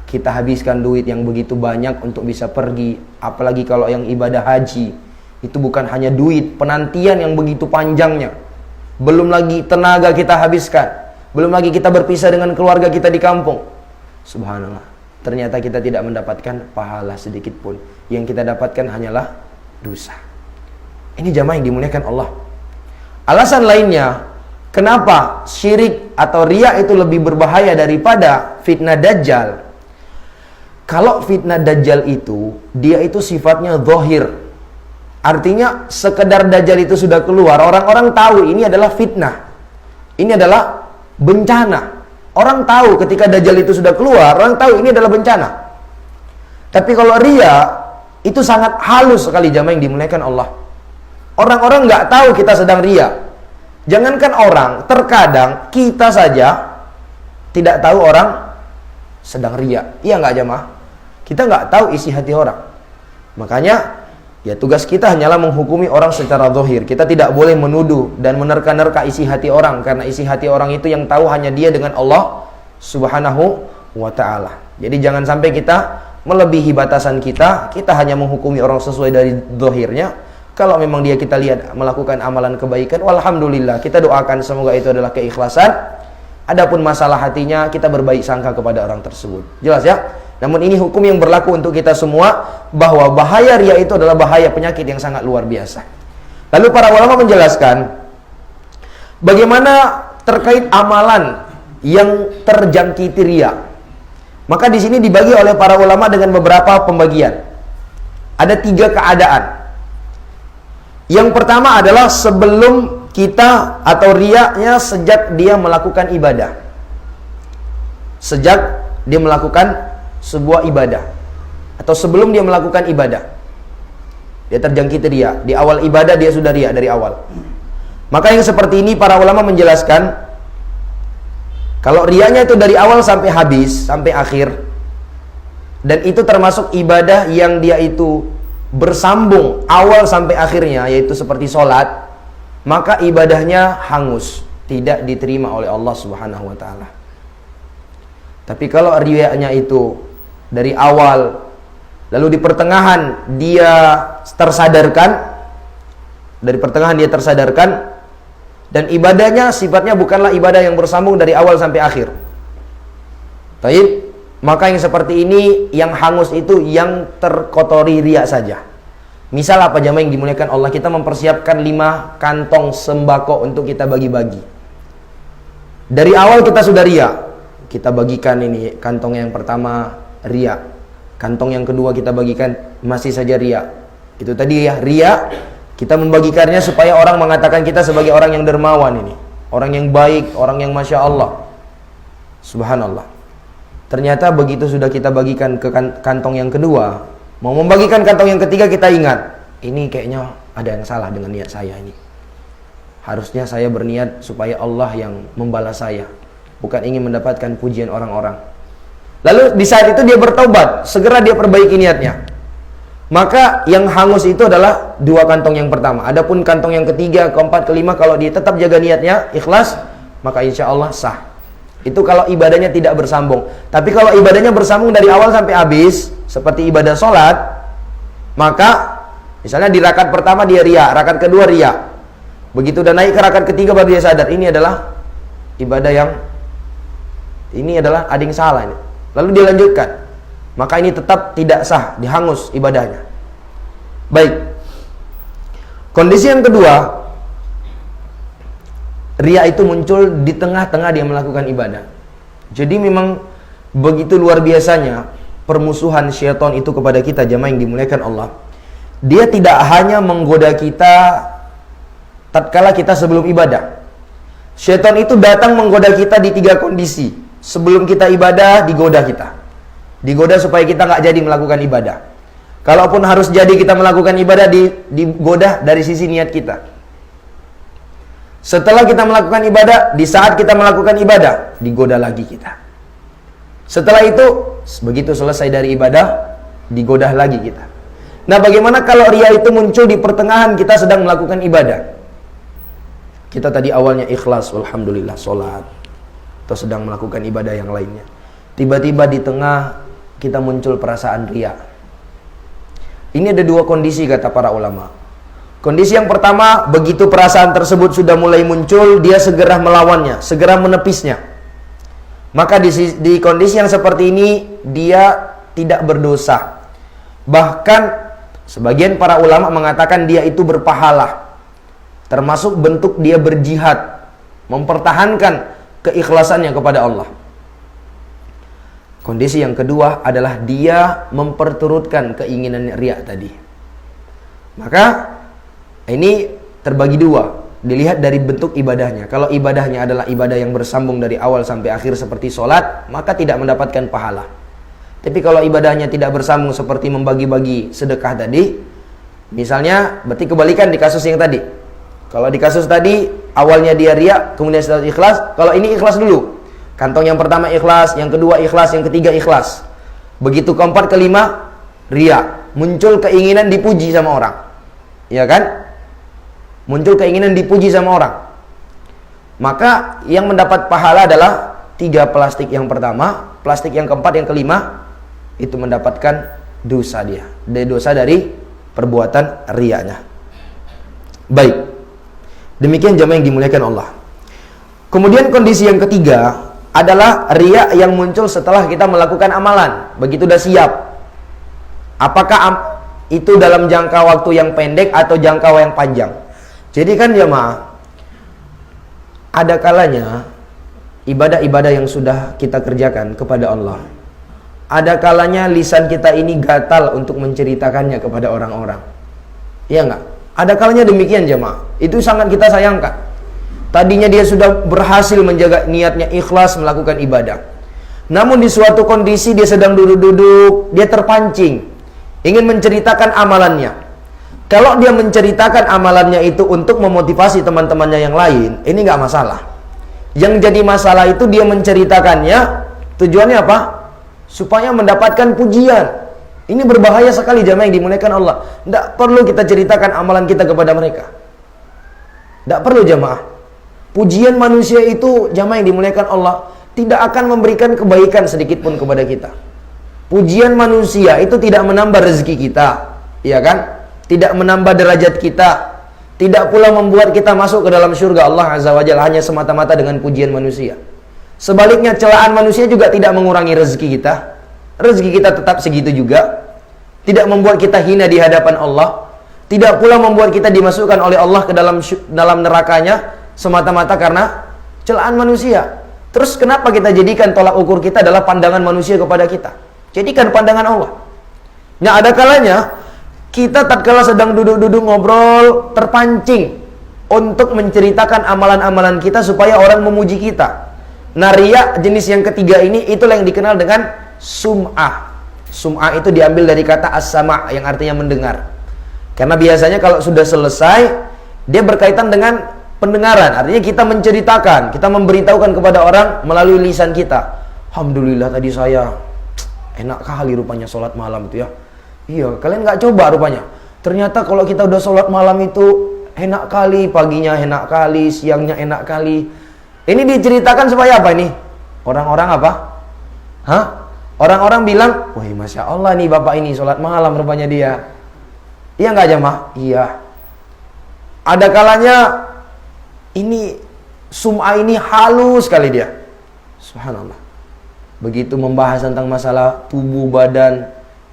A: Kita habiskan duit yang begitu banyak untuk bisa pergi. Apalagi kalau yang ibadah haji, itu bukan hanya duit, penantian yang begitu panjangnya. Belum lagi tenaga kita habiskan. Belum lagi kita berpisah dengan keluarga kita di kampung. Subhanallah. Ternyata kita tidak mendapatkan pahala sedikit pun. Yang kita dapatkan hanyalah dosa. Ini jamaah yang dimuliakan Allah. Alasan lainnya, kenapa syirik atau riya itu lebih berbahaya daripada fitnah Dajjal? Kalau fitnah Dajjal itu, dia itu sifatnya zahir. Artinya sekedar Dajjal itu sudah keluar, orang-orang tahu ini adalah fitnah. Ini adalah bencana. Orang tahu ketika Dajjal itu sudah keluar, orang tahu ini adalah bencana. Tapi kalau riya, itu sangat halus sekali jamaah yang dimuliakan Allah. Orang-orang nggak tahu kita sedang riya. Jangankan orang, terkadang kita saja tidak tahu orang sedang riya. Iya nggak jamaah? Kita nggak tahu isi hati orang. Makanya, ya tugas kita hanyalah menghukumi orang secara zahir. Kita tidak boleh menuduh dan menerka-nerka isi hati orang, karena isi hati orang itu yang tahu hanya dia dengan Allah Subhanahu wa ta'ala. Jadi jangan sampai kita melebihi batasan kita. Kita hanya menghukumi orang sesuai dari zahirnya. Kalau memang dia kita lihat melakukan amalan kebaikan, walhamdulillah, kita doakan semoga itu adalah keikhlasan. Adapun masalah hatinya, kita berbaik sangka kepada orang tersebut. Jelas ya? Namun ini hukum yang berlaku untuk kita semua, bahwa bahaya riya itu adalah bahaya penyakit yang sangat luar biasa. Lalu para ulama menjelaskan bagaimana terkait amalan yang terjangkiti riya. Maka di sini dibagi oleh para ulama dengan beberapa pembagian. Ada 3 keadaan. Yang pertama adalah sebelum kita atau riyanya sejak dia melakukan ibadah. Sejak dia melakukan sebuah ibadah atau sebelum dia melakukan ibadah, dia terjangkit riya. Di awal ibadah dia sudah riya dari awal. Maka yang seperti ini para ulama menjelaskan, kalau riyanya itu dari awal sampai habis, sampai akhir, dan itu termasuk ibadah yang dia itu bersambung awal sampai akhirnya, yaitu seperti sholat, maka ibadahnya hangus, tidak diterima oleh Allah Subhanahu wa ta'ala. Tapi kalau riyanya itu dari awal, lalu di pertengahan dia tersadarkan, dan ibadahnya sifatnya bukanlah ibadah yang bersambung dari awal sampai akhir, taib, maka yang seperti ini, yang hangus itu yang terkotori riya saja. Misal apa jamaah yang dimuliakan Allah, kita mempersiapkan 5 kantong sembako untuk kita bagi-bagi. Dari awal kita sudah riya, kita bagikan ini, kantong yang pertama riya, kantong yang kedua kita bagikan masih saja riya. Itu tadi ya, riya, kita membagikannya supaya orang mengatakan kita sebagai orang yang dermawan ini, orang yang baik, orang yang Masya Allah, Subhanallah. Ternyata begitu sudah kita bagikan ke kantong yang kedua, mau membagikan kantong yang ketiga, kita ingat, ini kayaknya ada yang salah dengan niat saya ini. Harusnya saya berniat supaya Allah yang membalas saya, bukan ingin mendapatkan pujian orang-orang. Lalu di saat itu dia bertaubat, segera dia perbaiki niatnya. Maka yang hangus itu adalah 2 kantong yang pertama. Adapun kantong yang ketiga, keempat, kelima, kalau dia tetap jaga niatnya, ikhlas, maka insya Allah sah. Itu kalau ibadahnya tidak bersambung. Tapi kalau ibadahnya bersambung dari awal sampai habis, seperti ibadah sholat, maka misalnya di rakaat pertama dia riya, rakaat kedua riya, begitu udah naik ke rakaat ketiga baru dia sadar, ini adalah ibadah yang, ini adalah ada yang salah ini. Lalu dia lanjutkan, maka ini tetap tidak sah, dihangus ibadahnya. Baik. Kondisi yang kedua, riya itu muncul di tengah-tengah dia melakukan ibadah. Jadi memang begitu luar biasanya permusuhan syaitan itu kepada kita jamaah yang dimuliakan Allah. Dia tidak hanya menggoda kita tatkala kita sebelum ibadah. Syaitan itu datang menggoda kita di 3 kondisi. Sebelum kita ibadah, digoda kita. Digoda supaya kita nggak jadi melakukan ibadah. Kalaupun harus jadi kita melakukan ibadah, digoda dari sisi niat kita. Setelah kita melakukan ibadah, di saat kita melakukan ibadah, digoda lagi kita. Setelah itu, begitu selesai dari ibadah, digoda lagi kita. Nah, bagaimana kalau riya itu muncul di pertengahan kita sedang melakukan ibadah? Kita tadi awalnya ikhlas, alhamdulillah, sholat, atau sedang melakukan ibadah yang lainnya. Tiba-tiba di tengah kita muncul perasaan riya. Ini ada 2 kondisi kata para ulama. Kondisi yang pertama, begitu perasaan tersebut sudah mulai muncul, dia segera melawannya, segera menepisnya. Maka di kondisi yang seperti ini, dia tidak berdosa. Bahkan sebagian para ulama mengatakan dia itu berpahala. Termasuk bentuk dia berjihad, mempertahankan keikhlasannya kepada Allah. Kondisi yang kedua adalah dia memperturutkan keinginan riya tadi. Maka ini terbagi 2, dilihat dari bentuk ibadahnya. Kalau ibadahnya adalah ibadah yang bersambung dari awal sampai akhir seperti sholat, maka tidak mendapatkan pahala. Tapi kalau ibadahnya tidak bersambung seperti membagi-bagi sedekah tadi, misalnya, berarti kebalikan di kasus yang tadi. Kalau di kasus tadi, awalnya dia riya, kemudian setelah ikhlas. Kalau ini ikhlas dulu. Kantong yang pertama ikhlas, yang kedua ikhlas, yang ketiga ikhlas. Begitu keempat, kelima, riya. Muncul keinginan dipuji sama orang. Ya kan? Muncul keinginan dipuji sama orang. Maka yang mendapat pahala adalah 3 plastik yang pertama, plastik yang keempat, yang kelima, itu mendapatkan dosa dia. Dosa dari perbuatan riyanya. Baik. Demikian jamaah yang dimuliakan Allah. Kemudian kondisi yang ketiga adalah riya yang muncul setelah kita melakukan amalan. Begitu udah siap. Apakah itu dalam jangka waktu yang pendek atau jangka yang panjang? Jadi kan jamaah, ada kalanya ibadah-ibadah yang sudah kita kerjakan kepada Allah, ada kalanya lisan kita ini gatal untuk menceritakannya kepada orang-orang. Iya nggak? Ada kalanya demikian jemaah. Itu sangat kita sayangkan. Tadinya dia sudah berhasil menjaga niatnya ikhlas melakukan ibadah. Namun di suatu kondisi dia sedang duduk-duduk, dia terpancing ingin menceritakan amalannya. Kalau dia menceritakan amalannya itu untuk memotivasi teman-temannya yang lain, ini nggak masalah. Yang jadi masalah itu dia menceritakannya, tujuannya apa? Supaya mendapatkan pujian. Ini berbahaya sekali jamaah yang dimuliakan Allah. Tidak perlu kita ceritakan amalan kita kepada mereka. Tidak perlu jamaah. Pujian manusia itu jamaah yang dimuliakan Allah tidak akan memberikan kebaikan sedikit pun kepada kita. Pujian manusia itu tidak menambah rezeki kita, ya kan? Tidak menambah derajat kita, tidak pula membuat kita masuk ke dalam surga Allah Azza wa Jalla hanya semata-mata dengan pujian manusia. Sebaliknya celaan manusia juga tidak mengurangi rezeki kita. Rezeki kita tetap segitu juga. Tidak membuat kita hina di hadapan Allah. Tidak pula membuat kita dimasukkan oleh Allah ke dalam nerakanya semata-mata karena celaan manusia. Terus kenapa kita jadikan tolak ukur kita adalah pandangan manusia kepada kita? Jadikan pandangan Allah. Nah, ada kalanya kita tatkala sedang duduk-duduk ngobrol terpancing untuk menceritakan amalan-amalan kita supaya orang memuji kita. Nah, riya jenis yang ketiga ini itulah yang dikenal dengan sum'ah. Sum'ah itu diambil dari kata as-sama' yang artinya mendengar. Karena biasanya kalau sudah selesai dia berkaitan dengan pendengaran. Artinya kita menceritakan, kita memberitahukan kepada orang melalui lisan kita. Alhamdulillah tadi saya enak kali rupanya sholat malam itu ya. Iya, kalian nggak coba rupanya. Ternyata kalau kita udah sholat malam itu enak kali, paginya enak kali, siangnya enak kali. Ini diceritakan supaya apa ini? Orang-orang apa? Hah? Orang-orang bilang, wah Masya Allah nih bapak ini sholat malam rupanya dia. Iya nggak jamaah? Iya. Ada kalanya ini sum'ah ini halus sekali dia. Subhanallah. Begitu membahas tentang masalah tubuh badan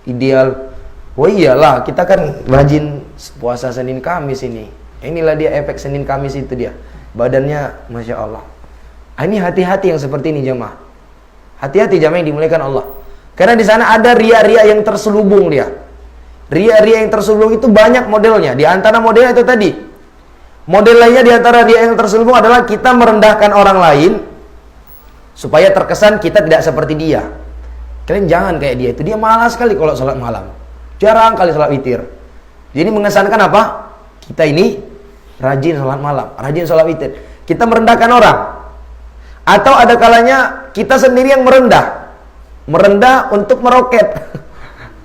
A: ideal. Oh iyalah, kita kan rajin puasa Senin Kamis ini. Inilah dia efek Senin Kamis itu dia. Badannya Masya Allah. Ini hati-hati yang seperti ini jamaah. Hati-hati jamaah yang dimuliakan Allah. Karena di sana ada ria-ria yang terselubung dia. Ria-ria yang terselubung itu banyak modelnya. Di antara modelnya itu tadi. Model lainnya di antara ria yang terselubung adalah kita merendahkan orang lain supaya terkesan kita tidak seperti dia. Kalian jangan kayak dia itu. Dia malas sekali kalau sholat malam. Jarang kali sholat witir. Jadi mengesankan apa? Kita ini rajin sholat malam, rajin sholat witir. Kita merendahkan orang. Atau ada kalanya kita sendiri yang merendah. Merendah untuk meroket.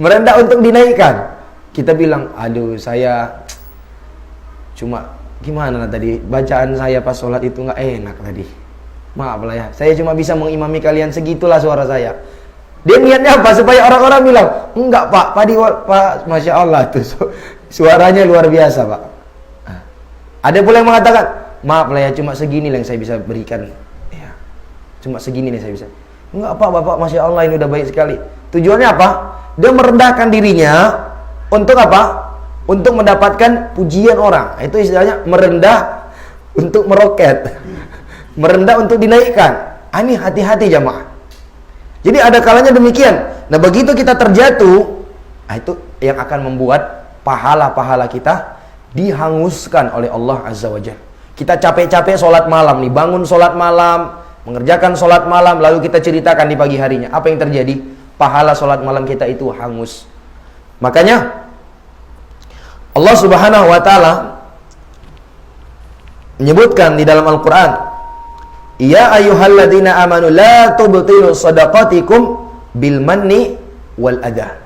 A: Merendah untuk dinaikkan. Kita bilang, aduh saya cuma gimana tadi bacaan saya pas sholat itu nggak enak tadi. Maaf lah ya, saya cuma bisa mengimami kalian segitulah suara saya. Dia niatnya apa? Supaya orang-orang bilang, enggak pak, Pak, Masya Allah tuh suaranya luar biasa pak. Ada pula yang mengatakan, maaf lah ya, cuma segini lah yang saya bisa berikan. Ya, cuma segini nih saya bisa. Enggak pak, bapak Masya Allah ini udah baik sekali. Tujuannya apa? Dia merendahkan dirinya untuk apa? Untuk mendapatkan pujian orang. Itu istilahnya merendah untuk meroket. Merendah untuk dinaikkan. Ini hati-hati jamaah. Jadi ada kalanya demikian. Nah begitu kita terjatuh, itu yang akan membuat pahala-pahala kita dihanguskan oleh Allah Azza wa Jalla. Kita capek-capek sholat malam nih, bangun sholat malam, mengerjakan sholat malam, lalu kita ceritakan di pagi harinya. Apa yang terjadi? Pahala sholat malam kita itu hangus. Makanya Allah Subhanahu wa Ta'ala menyebutkan di dalam Al-Quran, ya ayyuhalladzina amanu la tubtilu sadaqatikum bil manni wal adha.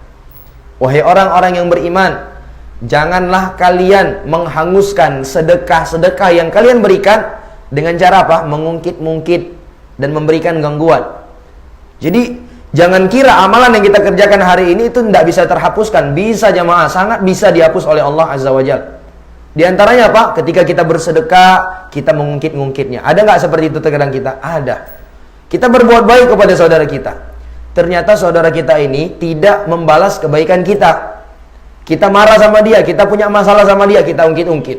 A: Wahai orang-orang yang beriman, janganlah kalian menghanguskan sedekah-sedekah yang kalian berikan dengan cara apa? Mengungkit-ungkit dan memberikan gangguan. Jadi jangan kira amalan yang kita kerjakan hari ini itu tidak bisa terhapuskan. Bisa jamaah, sangat bisa dihapus oleh Allah Azza wa Jalla. Di antaranya apa? Ketika kita bersedekah, kita mengungkit-ungkitnya. Ada nggak seperti itu terkadang kita? Ada. Kita berbuat baik kepada saudara kita. Ternyata saudara kita ini tidak membalas kebaikan kita. Kita marah sama dia, kita punya masalah sama dia, kita ungkit-ungkit.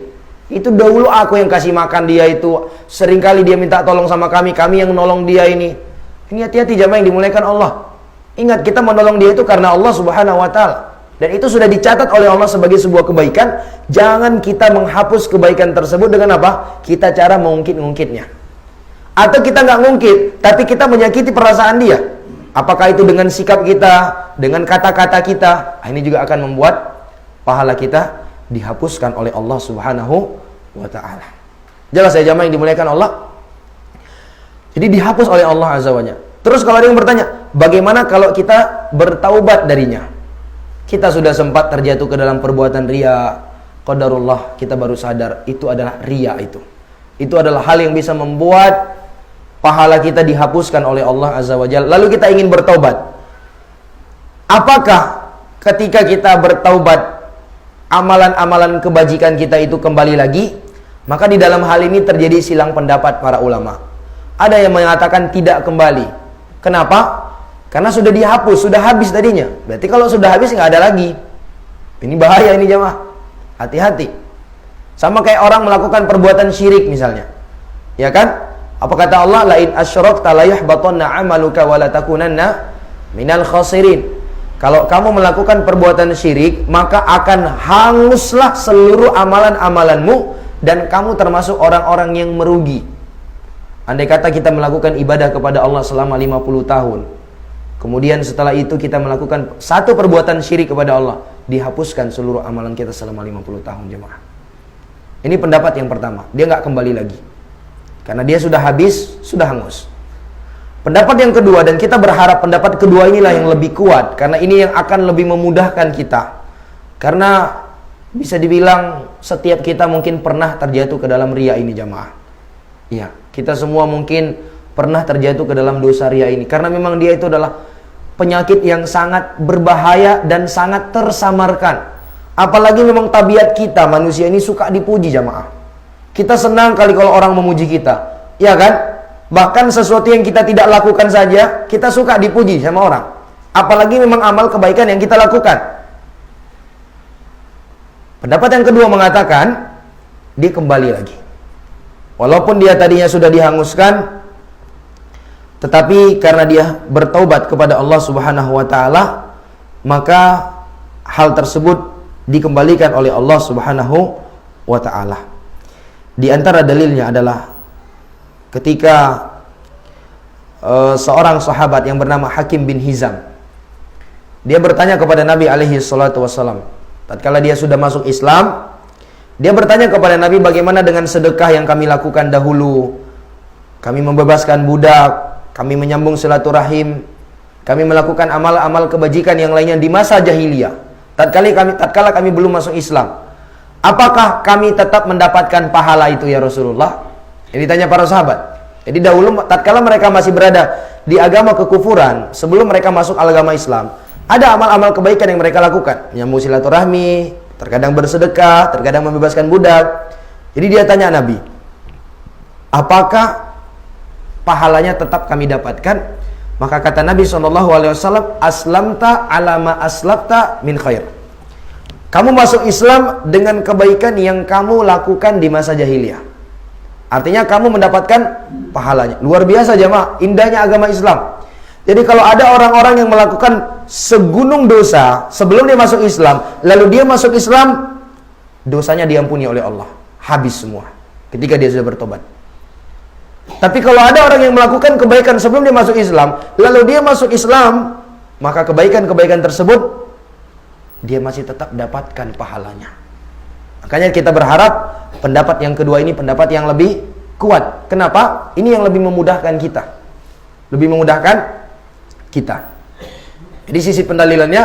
A: Itu dahulu aku yang kasih makan dia itu. Seringkali dia minta tolong sama kami yang nolong dia ini. Ini hati-hati jamaah yang dimuliakan Allah. Ingat, kita menolong dia itu karena Allah Subhanahu wa Ta'ala. Dan itu sudah dicatat oleh Allah sebagai sebuah kebaikan. Jangan kita menghapus kebaikan tersebut dengan apa? Kita cara mengungkit-ungkitnya. Atau kita nggak ngungkit, tapi kita menyakiti perasaan dia. Apakah itu dengan sikap kita, dengan kata-kata kita? Ini juga akan membuat pahala kita dihapuskan oleh Allah Subhanahu wa ta'ala. Jelas ya jamaah yang dimuliakan Allah? Jadi dihapus oleh Allah Azza wa Jalla. Terus kalau ada yang bertanya, bagaimana kalau kita bertaubat darinya? Kita sudah sempat terjatuh ke dalam perbuatan riya, qadarullah, kita baru sadar itu adalah riya itu. Itu adalah hal yang bisa membuat pahala kita dihapuskan oleh Allah Azza wa Jalla. Lalu kita ingin bertaubat. Apakah ketika kita bertaubat amalan-amalan kebajikan kita itu kembali lagi? Maka di dalam hal ini terjadi silang pendapat para ulama. Ada yang mengatakan tidak kembali. Kenapa? Karena sudah dihapus, sudah habis tadinya. Berarti kalau sudah habis nggak ada lagi. Ini bahaya ini jemaah. Hati-hati. Sama kayak orang melakukan perbuatan syirik misalnya. Ya kan? Apa kata Allah? La in asyrakta la yahbatanna 'amaluka wa la takunanna minal khasirin. Kalau kamu melakukan perbuatan syirik, maka akan hanguslah seluruh amalan-amalanmu dan kamu termasuk orang-orang yang merugi. Andai kata kita melakukan ibadah kepada Allah selama 50 tahun. Kemudian setelah itu kita melakukan satu perbuatan syirik kepada Allah, dihapuskan seluruh amalan kita selama 50 tahun jemaah. Ini pendapat yang pertama, dia nggak kembali lagi. Karena dia sudah habis, sudah hangus. Pendapat yang kedua, dan kita berharap pendapat kedua inilah yang lebih kuat, karena ini yang akan lebih memudahkan kita. Karena bisa dibilang setiap kita mungkin pernah terjatuh ke dalam riya ini jemaah. Iya, kita semua mungkin pernah terjatuh ke dalam dosa riya ini. Karena memang dia itu adalah penyakit yang sangat berbahaya dan sangat tersamarkan. Apalagi memang tabiat kita manusia ini suka dipuji jamaah. Kita senang kali kalau orang memuji kita, ya kan? Bahkan sesuatu yang kita tidak lakukan saja kita suka dipuji sama orang. Apalagi memang amal kebaikan yang kita lakukan. Pendapat yang kedua mengatakan dia kembali lagi. Walaupun dia tadinya sudah dihanguskan, tetapi karena dia bertaubat kepada Allah Subhanahu wa ta'ala, maka hal tersebut dikembalikan oleh Allah Subhanahu wa ta'ala. Di antara dalilnya adalah ketika seorang sahabat yang bernama Hakim bin Hizam, dia bertanya kepada Nabi alaihi salatu wassalam. Tatkala dia sudah masuk Islam, dia bertanya kepada Nabi, bagaimana dengan sedekah yang kami lakukan dahulu? Kami membebaskan budak, kami menyambung silaturahim, kami melakukan amal-amal kebajikan yang lainnya di masa jahiliyah. Tatkala kami belum masuk Islam, apakah kami tetap mendapatkan pahala itu ya Rasulullah? Ini ditanya para sahabat. Jadi dahulu tatkala mereka masih berada di agama kekufuran, sebelum mereka masuk agama Islam, ada amal-amal kebaikan yang mereka lakukan, menyambung silaturahmi, terkadang bersedekah, terkadang membebaskan budak. Jadi dia tanya Nabi, apakah pahalanya tetap kami dapatkan? Maka kata Nabi SAW, aslamta alama aslabta min khair. Kamu masuk Islam dengan kebaikan yang kamu lakukan di masa jahiliyah. Artinya kamu mendapatkan pahalanya. Luar biasa jemaah, indahnya agama Islam. Jadi kalau ada orang-orang yang melakukan segunung dosa sebelum dia masuk Islam, lalu dia masuk Islam, dosanya diampuni oleh Allah, habis semua ketika dia sudah bertobat. Tapi kalau ada orang yang melakukan kebaikan sebelum dia masuk Islam, lalu dia masuk Islam, maka kebaikan-kebaikan tersebut dia masih tetap dapatkan pahalanya. Makanya kita berharap pendapat yang kedua ini pendapat yang lebih kuat. Kenapa? Ini yang lebih memudahkan kita. Lebih memudahkan kita. Jadi sisi pendalilannya,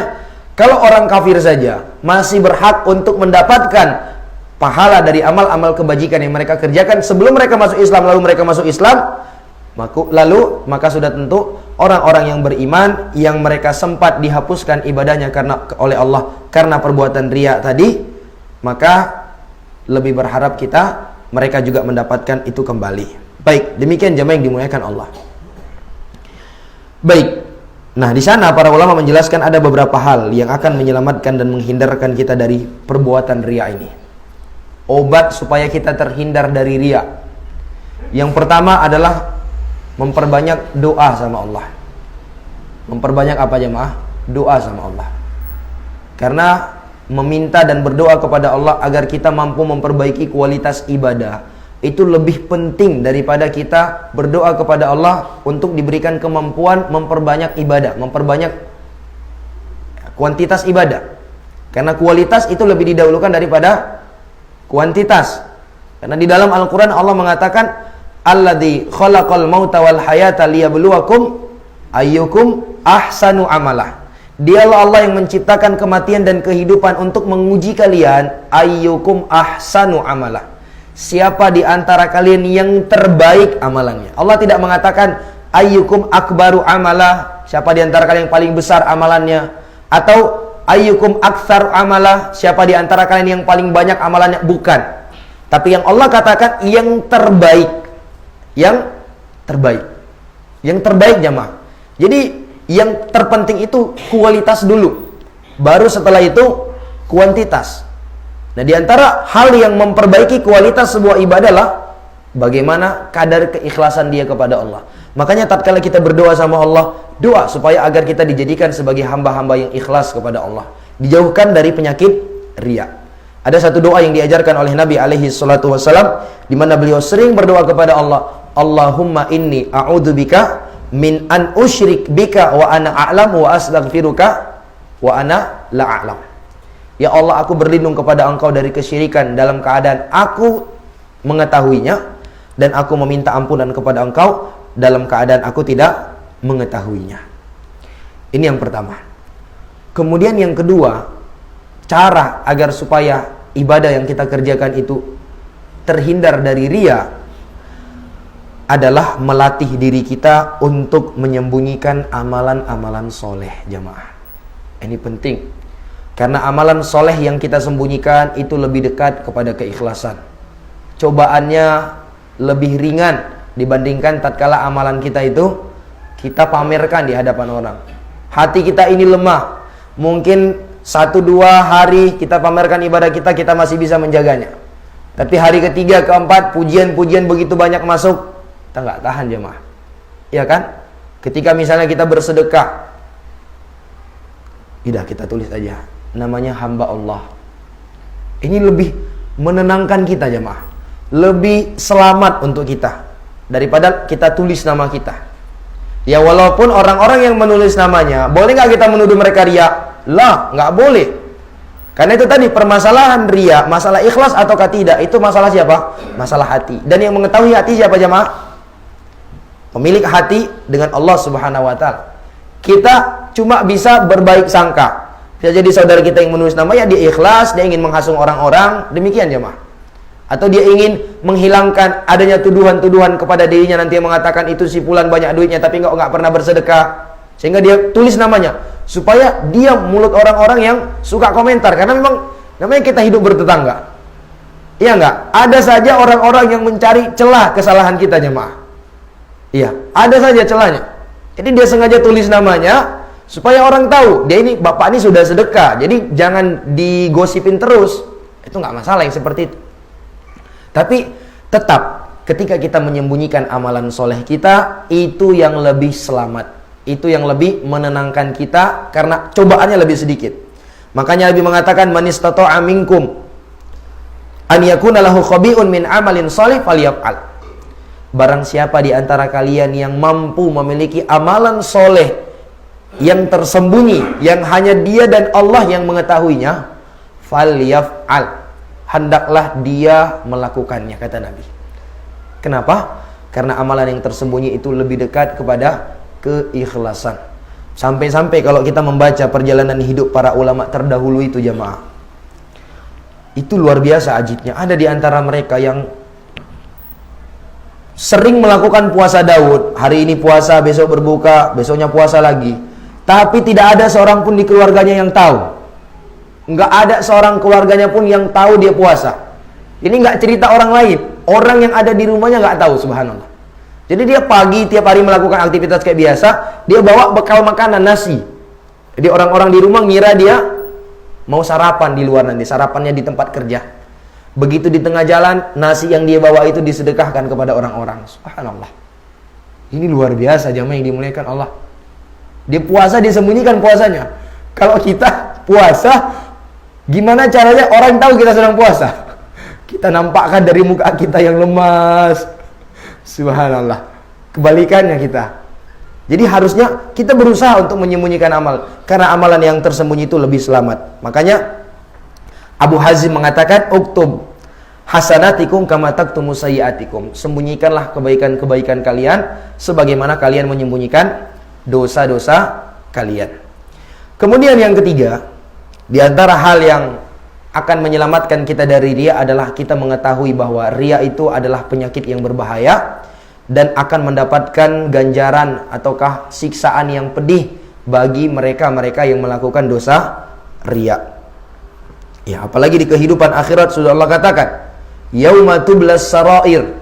A: kalau orang kafir saja masih berhak untuk mendapatkan pahala dari amal-amal kebajikan yang mereka kerjakan sebelum mereka masuk Islam, lalu mereka masuk Islam, maka sudah tentu orang-orang yang beriman yang mereka sempat dihapuskan ibadahnya oleh Allah karena perbuatan riya tadi, maka lebih berharap kita mereka juga mendapatkan itu kembali. Baik, demikian jemaah yang dimuliakan Allah. Baik. Nah, di sana para ulama menjelaskan ada beberapa hal yang akan menyelamatkan dan menghindarkan kita dari perbuatan riya ini. Obat supaya kita terhindar dari riya. Yang pertama adalah memperbanyak doa sama Allah. Memperbanyak apa jemaah? Doa sama Allah. Karena meminta dan berdoa kepada Allah agar kita mampu memperbaiki kualitas ibadah itu lebih penting daripada kita berdoa kepada Allah untuk diberikan kemampuan memperbanyak ibadah, memperbanyak kuantitas ibadah. Karena kualitas itu lebih didahulukan daripada kuantitas. Karena di dalam Al-Quran Allah mengatakan, Alladzi khalaqal mauta wal hayata liyabluwakum ayyukum ahsanu amalah. Dialah Allah yang menciptakan kematian dan kehidupan untuk menguji kalian, ayyukum ahsanu amalah. Siapa di antara kalian yang terbaik amalannya? Allah tidak mengatakan ayyukum akbaru amalah, siapa di antara kalian yang paling besar amalannya, atau ayyukum aktsar amalah, siapa di antara kalian yang paling banyak amalannya. Bukan. Tapi yang Allah katakan yang terbaik. Yang terbaik. Yang terbaik jamaah. Jadi yang terpenting itu kualitas dulu. Baru setelah itu kuantitas. Nah, di antara hal yang memperbaiki kualitas sebuah ibadah adalah bagaimana kadar keikhlasan dia kepada Allah. Makanya tatkala kita berdoa sama Allah, doa supaya agar kita dijadikan sebagai hamba-hamba yang ikhlas kepada Allah, dijauhkan dari penyakit riya. Ada satu doa yang diajarkan oleh Nabi alaihi salatu wassalam, di mana beliau sering berdoa kepada Allah, Allahumma inni a'udzubika min an usyrik bika wa ana a'lam wa astaghfiruka wa ana la a'lam. Ya Allah, aku berlindung kepada Engkau dari kesyirikan dalam keadaan aku mengetahuinya, dan aku meminta ampunan kepada Engkau dalam keadaan aku tidak mengetahuinya. Ini yang pertama. Kemudian yang kedua, cara agar supaya ibadah yang kita kerjakan itu terhindar dari riya adalah melatih diri kita untuk menyembunyikan amalan-amalan soleh, jamaah. Ini penting. Karena amalan soleh yang kita sembunyikan itu lebih dekat kepada keikhlasan. Cobaannya lebih ringan dibandingkan tatkala amalan kita itu kita pamerkan di hadapan orang. Hati kita ini lemah. Mungkin 1-2 hari kita pamerkan ibadah kita, kita masih bisa menjaganya. Tapi hari ketiga, keempat, pujian-pujian begitu banyak masuk, kita nggak tahan jemaah. Ya kan? Ketika misalnya kita bersedekah, tidak, kita tulis aja namanya hamba Allah. Ini lebih menenangkan kita jemaah, lebih selamat untuk kita daripada kita tulis nama kita. Ya walaupun orang-orang yang menulis namanya, boleh nggak kita menuduh mereka riya? Lah, nggak boleh. Karena itu tadi permasalahan riya, masalah ikhlas ataukah tidak, itu masalah siapa? Masalah hati. Dan yang mengetahui hati siapa jemaah? Pemilik hati dengan Allah Subhanahu wa taala. Kita cuma bisa berbaik sangka. Bisa jadi saudara kita yang menulis nama, ya dia ikhlas, dia ingin menghasung orang-orang, demikian jemaah. Atau dia ingin menghilangkan adanya tuduhan-tuduhan kepada dirinya, nanti yang mengatakan itu si fulan banyak duitnya tapi nggak pernah bersedekah, sehingga dia tulis namanya supaya dia mulut orang-orang yang suka komentar. Karena memang namanya kita hidup bertetangga, iya nggak? Ada saja orang-orang yang mencari celah kesalahan kita jemaah. Iya, ada saja celahnya. Jadi dia sengaja tulis namanya supaya orang tahu dia ini, bapak ini sudah sedekah. Jadi jangan digosipin terus. Itu nggak masalah yang seperti itu. Tapi tetap ketika kita menyembunyikan amalan soleh kita, itu yang lebih selamat, itu yang lebih menenangkan kita karena cobaannya lebih sedikit. Makanya Nabi mengatakan, man istata'a minkum an yakuna lahu khabi'un min amalin sholih falyaf'al. Barang siapa di antara kalian yang mampu memiliki amalan soleh yang tersembunyi, yang hanya dia dan Allah yang mengetahuinya, falyaf'al, hendaklah dia melakukannya, kata Nabi. Kenapa? Karena amalan yang tersembunyi itu lebih dekat kepada keikhlasan. Sampai-sampai kalau kita membaca perjalanan hidup para ulama terdahulu itu jamaah, itu luar biasa ajibnya. Ada di antara mereka yang sering melakukan puasa Daud. Hari ini puasa, besok berbuka, besoknya puasa lagi. Tapi tidak ada seorang pun di keluarganya yang tahu. Nggak ada seorang keluarganya pun yang tahu dia puasa. Ini nggak cerita orang lain. Orang yang ada di rumahnya nggak tahu, subhanallah. Jadi dia pagi tiap hari melakukan aktivitas kayak biasa. Dia bawa bekal makanan, nasi. Jadi orang-orang di rumah ngira dia mau sarapan di luar nanti. Sarapannya di tempat kerja. Begitu di tengah jalan, nasi yang dia bawa itu disedekahkan kepada orang-orang. Subhanallah. Ini luar biasa jamaah yang dimuliakan Allah. Dia puasa, disembunyikan puasanya. Kalau kita puasa, gimana caranya orang tahu kita sedang puasa? Kita nampakkan dari muka kita yang lemas. Subhanallah. Kebalikannya kita. Jadi harusnya kita berusaha untuk menyembunyikan amal, karena amalan yang tersembunyi itu lebih selamat. Makanya Abu Hazim mengatakan, uktub hasanatikum kama taktumu sayyiatikum. Sembunyikanlah kebaikan-kebaikan kalian sebagaimana kalian menyembunyikan dosa-dosa kalian. Kemudian yang ketiga, di antara hal yang akan menyelamatkan kita dari riya adalah kita mengetahui bahwa riya itu adalah penyakit yang berbahaya dan akan mendapatkan ganjaran ataukah siksaan yang pedih bagi mereka-mereka yang melakukan dosa riya. Ya, apalagi di kehidupan akhirat sudah Allah katakan, yauma tublas sarair.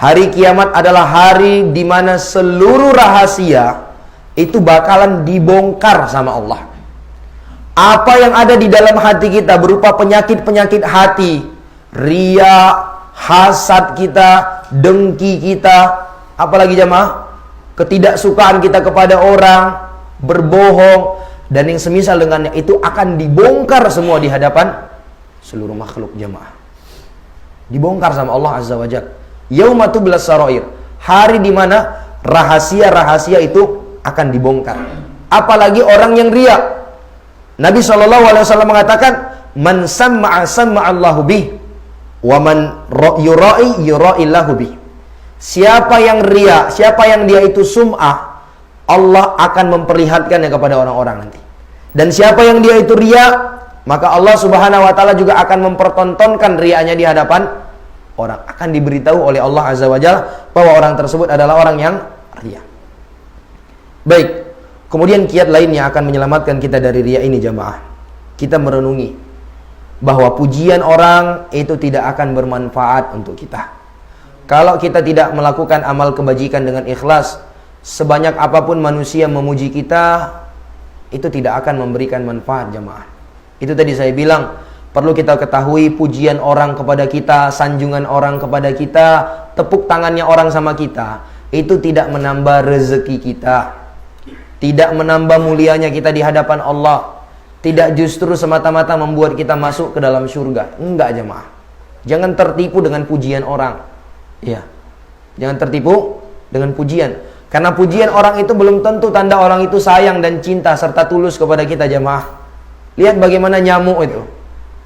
A: Hari kiamat adalah hari di mana seluruh rahasia itu bakalan dibongkar sama Allah. Apa yang ada di dalam hati kita berupa penyakit-penyakit hati, riya, hasad kita, dengki kita, apalagi jamaah, ketidaksukaan kita kepada orang, berbohong, dan yang semisal dengannya itu akan dibongkar semua di hadapan seluruh makhluk jamaah. Dibongkar sama Allah Azza wa Jalla. Yauma tublas sarair. Hari di mana rahasia-rahasia itu akan dibongkar. Apalagi orang yang riya. Nabi SAW mengatakan, man samma'a samma'allahu bih, wa man yura'illahu bih. Siapa yang riya, siapa yang dia itu sum'ah, Allah akan memperlihatkannya kepada orang-orang nanti. Dan siapa yang dia itu riya, maka Allah Subhanahu wa taala juga akan mempertontonkan rianya di hadapan orang. Akan diberitahu oleh Allah Azza wa Jalla bahwa orang tersebut adalah orang yang riya. Baik. Kemudian kiat lain yang akan menyelamatkan kita dari riya ini jamaah. Kita merenungi bahwa pujian orang itu tidak akan bermanfaat untuk kita. Kalau kita tidak melakukan amal kebajikan dengan ikhlas, sebanyak apapun manusia memuji kita, itu tidak akan memberikan manfaat jamaah. Itu tadi saya bilang, perlu kita ketahui pujian orang kepada kita, sanjungan orang kepada kita, tepuk tangannya orang sama kita, itu tidak menambah rezeki kita, tidak menambah mulianya kita di hadapan Allah, tidak justru semata-mata membuat kita masuk ke dalam surga. Enggak jemaah. Jangan tertipu dengan pujian orang. Ya. Jangan tertipu dengan pujian. Karena pujian orang itu belum tentu tanda orang itu sayang dan cinta serta tulus kepada kita jemaah. Lihat bagaimana nyamuk itu.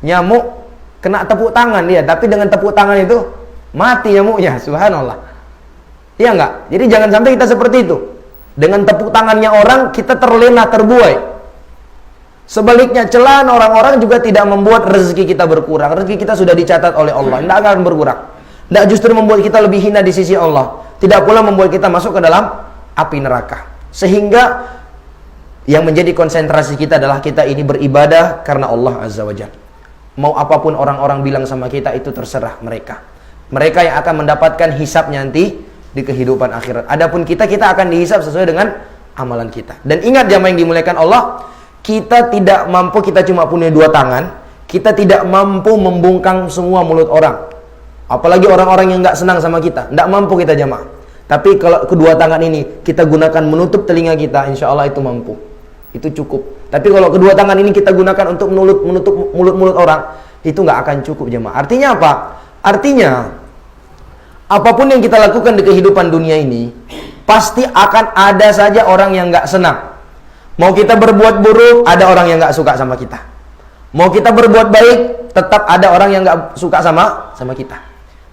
A: Nyamuk kena tepuk tangan dia, tapi dengan tepuk tangan itu mati nyamuknya. Subhanallah. Iya enggak? Jadi jangan sampai kita seperti itu. Dengan tepuk tangannya orang kita terlena, terbuai. Sebaliknya celaan orang-orang juga tidak membuat rezeki kita berkurang. Rezeki kita sudah dicatat oleh Allah, tidak akan berkurang. Tidak justru membuat kita lebih hina di sisi Allah. Tidak pula membuat kita masuk ke dalam api neraka. Sehingga yang menjadi konsentrasi kita adalah kita ini beribadah karena Allah Azza wa Jalla. Mau apapun orang-orang bilang sama kita, itu terserah mereka. Mereka yang akan mendapatkan hisab nanti di kehidupan akhirat. Adapun kita akan dihisab sesuai dengan amalan kita. Dan ingat jamaah yang dimuliakan Allah, kita tidak mampu, kita cuma punya dua tangan, kita tidak mampu membungkam semua mulut orang. Apalagi orang-orang yang nggak senang sama kita, nggak mampu kita jamaah. Tapi kalau kedua tangan ini kita gunakan menutup telinga kita, insya Allah itu mampu. Itu cukup. Tapi kalau kedua tangan ini kita gunakan untuk menutup mulut-mulut orang, itu nggak akan cukup jamaah. Artinya apa? Artinya apapun yang kita lakukan di kehidupan dunia ini, pasti akan ada saja orang yang nggak senang. Mau kita berbuat buruk, ada orang yang nggak suka sama kita. Mau kita berbuat baik, tetap ada orang yang nggak suka sama kita.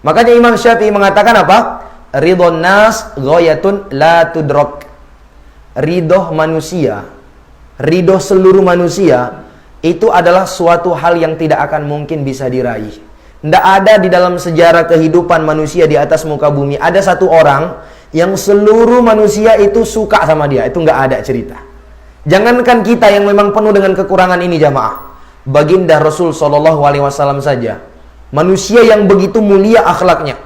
A: Makanya Imam Syafi'i mengatakan apa? Ridhon nas ghayatun la tudrok. Ridho manusia, ridho seluruh manusia, itu adalah suatu hal yang tidak akan mungkin bisa diraih. Tidak ada di dalam sejarah kehidupan manusia di atas muka bumi ada satu orang yang seluruh manusia itu suka sama dia. Itu nggak ada cerita. Jangankan kita yang memang penuh dengan kekurangan ini jamaah, baginda Rasul SAW saja, manusia yang begitu mulia akhlaknya,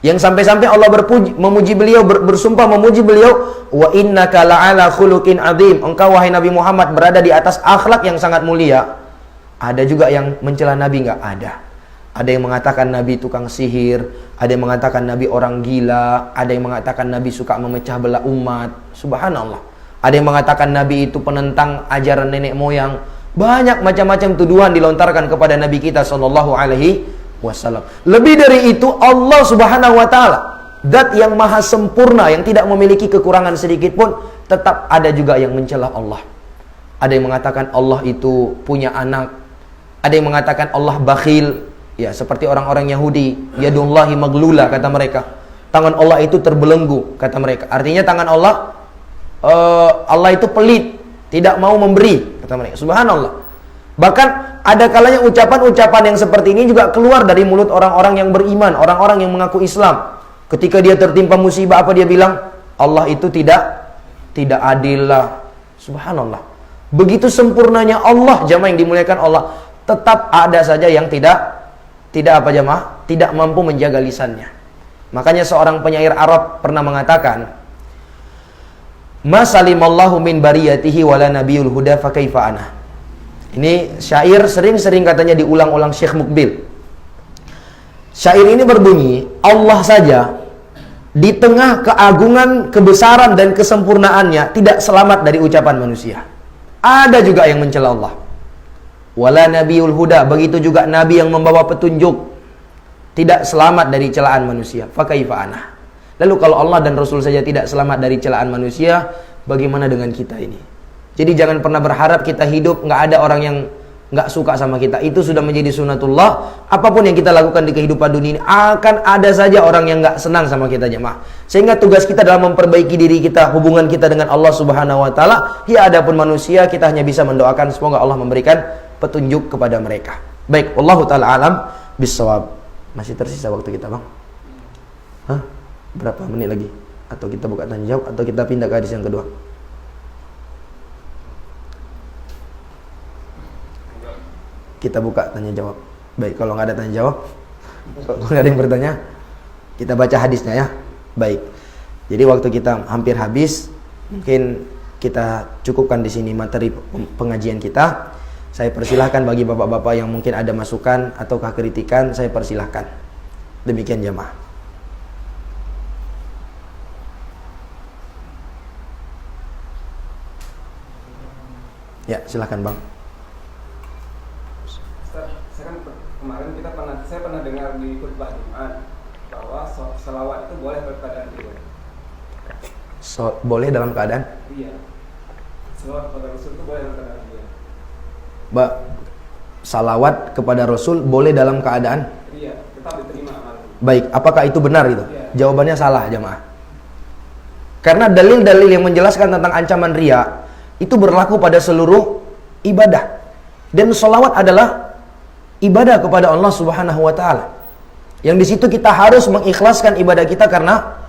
A: yang sampai-sampai Allah memuji beliau, bersumpah memuji beliau, wa innaka la'ala khuluqin adzim, engkau wahai Nabi Muhammad berada di atas akhlak yang sangat mulia. Ada juga yang mencela Nabi? Nggak ada. Ada yang mengatakan Nabi tukang sihir, ada yang mengatakan Nabi orang gila, ada yang mengatakan Nabi suka memecah belah umat. Subhanallah. Ada yang mengatakan Nabi itu penentang ajaran nenek moyang. Banyak macam-macam tuduhan dilontarkan kepada Nabi kita sallallahu alaihi wasallam. Lebih dari itu, Allah Subhanahu wa taala, zat yang maha sempurna, yang tidak memiliki kekurangan sedikit pun, tetap ada juga yang mencela Allah. Ada yang mengatakan Allah itu punya anak. Ada yang mengatakan Allah bakhil, ya seperti orang-orang Yahudi, yadullahi maglula kata mereka. Tangan Allah itu terbelenggu kata mereka. Artinya tangan Allah, Allah itu pelit, tidak mau memberi kata mereka. Subhanallah. Bahkan ada kalanya ucapan-ucapan yang seperti ini juga keluar dari mulut orang-orang yang beriman, orang-orang yang mengaku Islam. Ketika dia tertimpa musibah, apa dia bilang? Allah itu tidak adil lah. Subhanallah. Begitu sempurnanya Allah, jamaah yang dimuliakan Allah, tetap ada saja yang tidak apa jamaah? Tidak mampu menjaga lisannya. Makanya seorang penyair Arab pernah mengatakan, "Ma salimallahu min bariyatihi wala nabiyul huda fa kaifa ana." Ini syair sering-sering katanya diulang-ulang Syekh Mukbil. Syair ini berbunyi, Allah saja di tengah keagungan, kebesaran dan kesempurnaannya tidak selamat dari ucapan manusia. Ada juga yang mencela Allah. Wala nabiyul huda, begitu juga nabi yang membawa petunjuk, tidak selamat dari celaan manusia. Fa kaifa ana. Lalu kalau Allah dan Rasul saja tidak selamat dari celaan manusia, bagaimana dengan kita ini? Jadi jangan pernah berharap kita hidup nggak ada orang yang nggak suka sama kita. Itu sudah menjadi sunatullah. Apapun yang kita lakukan di kehidupan dunia ini, akan ada saja orang yang nggak senang sama kita, jemaah. Sehingga tugas kita dalam memperbaiki diri kita, hubungan kita dengan Allah Subhanahu wa taala, ya adapun manusia, kita hanya bisa mendoakan semoga Allah memberikan petunjuk kepada mereka. Baik, wallahu taala alam bissawab. Masih tersisa waktu kita, Bang? Hah? Berapa menit lagi? Atau kita buka tanya jawab, atau kita pindah ke hadis yang kedua? Kita buka tanya jawab. Baik, kalau nggak ada tanya jawab, kalau nggak ada yang bertanya, kita baca hadisnya ya. Baik. Jadi waktu kita hampir habis, mungkin kita cukupkan di sini materi pengajian kita. Saya persilahkan bagi bapak-bapak yang mungkin ada masukan ataukah kritikan, saya persilahkan. Demikian jamaah. Ya, silakan Bang.
B: Kemarin saya pernah dengar di khutbah Jumat bahwa selawat itu boleh berkeadaan ria.
A: Boleh dalam keadaan?
B: Iya. Selawat kepada Rasul itu boleh dalam keadaan ria.
A: Salawat kepada Rasul boleh dalam keadaan?
B: Iya, tetap diterima amalnya.
A: Baik, apakah itu benar itu?
B: Iya.
A: Jawabannya salah, jamaah. Karena dalil-dalil yang menjelaskan tentang ancaman riya itu berlaku pada seluruh ibadah. Dan salawat adalah ibadah kepada Allah Subhanahu wa taala. Yang di situ kita harus mengikhlaskan ibadah kita karena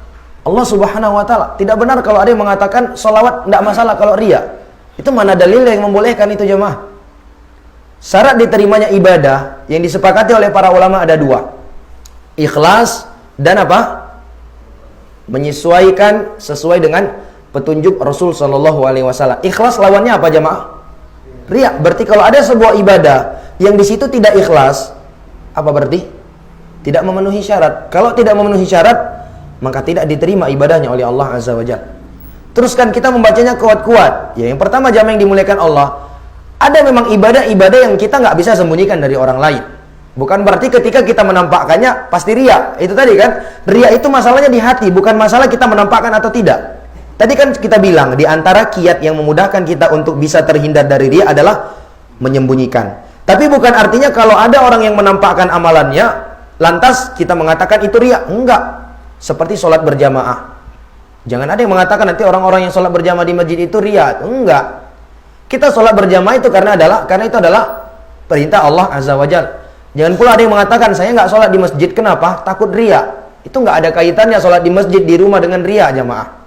A: Allah Subhanahu wa taala. Tidak benar kalau ada yang mengatakan salawat tidak masalah kalau riya. Itu mana dalil yang membolehkan itu, jemaah? Syarat diterimanya ibadah yang disepakati oleh para ulama ada dua. Ikhlas dan apa? Menyesuaikan sesuai dengan petunjuk Rasul sallallahu alaihi wasallam. Ikhlas lawannya apa, jemaah? Riya. Berarti kalau ada sebuah ibadah yang di situ tidak ikhlas, apa berarti? Tidak memenuhi syarat. Kalau tidak memenuhi syarat, maka tidak diterima ibadahnya oleh Allah Azza wa Jalla. Teruskan kita membacanya kuat-kuat. Ya, yang pertama jamaah yang dimuliakan Allah, ada memang ibadah-ibadah yang kita nggak bisa sembunyikan dari orang lain. Bukan berarti ketika kita menampakkannya pasti riya. Itu tadi kan, riya itu masalahnya di hati, bukan masalah kita menampakkan atau tidak. Tadi kan kita bilang di antara kiat yang memudahkan kita untuk bisa terhindar dari riya adalah menyembunyikan. Tapi bukan artinya kalau ada orang yang menampakkan amalannya, lantas kita mengatakan itu riya. Enggak. Seperti sholat berjamaah. Jangan ada yang mengatakan nanti orang-orang yang sholat berjamaah di masjid itu riya. Enggak. Kita sholat berjamaah itu karena itu adalah perintah Allah Azza wa Jalla. Jangan pula ada yang mengatakan saya nggak sholat di masjid, kenapa? Takut riya. Itu nggak ada kaitannya sholat di masjid di rumah dengan riya, jamaah.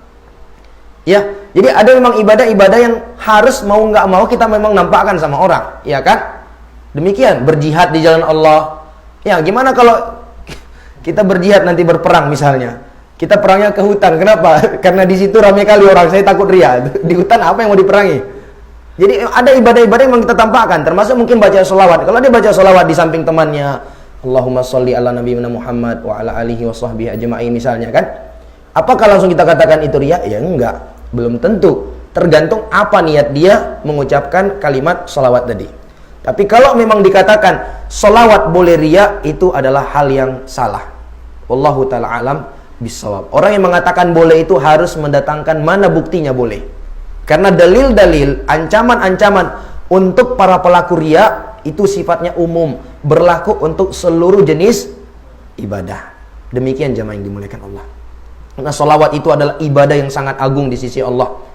A: Ya, jadi ada memang ibadah-ibadah yang harus mau nggak mau kita memang nampakkan sama orang, ya kan? Demikian berjihad di jalan Allah. Ya, gimana kalau kita berjihad nanti berperang misalnya? Kita perangnya ke hutan, kenapa? Karena di situ ramai kali orang, saya takut riya. Di hutan apa yang mau diperangi? Jadi ada ibadah-ibadah yang kita tampakkan, termasuk mungkin baca sholawat. Kalau dia baca sholawat di samping temannya, Allahumma sholli ala nabiyyina Muhammad wa ala alihi wa sahbihi ajma'in misalnya kan, apakah langsung kita katakan itu riya? Ya enggak, belum tentu. Tergantung apa niat dia mengucapkan kalimat sholawat tadi. Tapi kalau memang dikatakan sholawat boleh riya, itu adalah hal yang salah. Wallahu ta'ala alam bisawab. Orang yang mengatakan boleh itu harus mendatangkan mana buktinya boleh. Karena dalil-dalil, ancaman-ancaman untuk para pelaku riya itu sifatnya umum, berlaku untuk seluruh jenis ibadah. Demikian jamaah yang dimuliakan Allah. Karena sholawat itu adalah ibadah yang sangat agung di sisi Allah.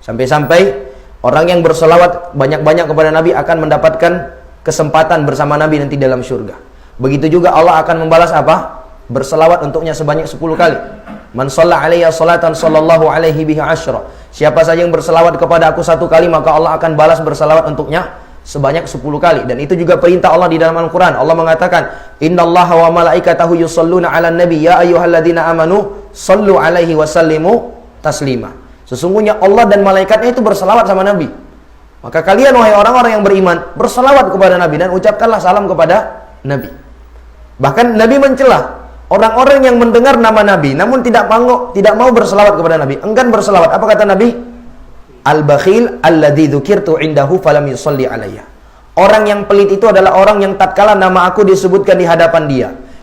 A: Sampai-sampai orang yang bersolawat banyak-banyak kepada Nabi akan mendapatkan kesempatan bersama Nabi nanti dalam surga. Begitu juga Allah akan membalas apa? Berselawat untuknya sebanyak 10 kali. Man shalla alayya salatan sallallahu alaihi biha asyra. Siapa saja yang berselawat kepada aku 1 kali, maka Allah akan balas berselawat untuknya sebanyak 10 kali. Dan itu juga perintah Allah di dalam Al-Quran. Allah mengatakan, innallaha wa malaikatahu yusalluna ala nabi ya ayyuhalladzina amanu sallu alaihi wa sallimu taslima. Sesungguhnya Allah dan malaikatnya itu berselawat sama Nabi. Maka kalian wahai orang-orang yang beriman, berselawat kepada Nabi dan ucapkanlah salam kepada Nabi. Bahkan Nabi mencela orang-orang yang mendengar nama Nabi namun tidak mau berselawat kepada Nabi, enggan berselawat. Apa kata Nabi? Al-bakhil alladzi dzukirtu indahu falam yusalli alayya. Orang yang pelit itu adalah orang yang tatkala nama aku disebutkan di hadapan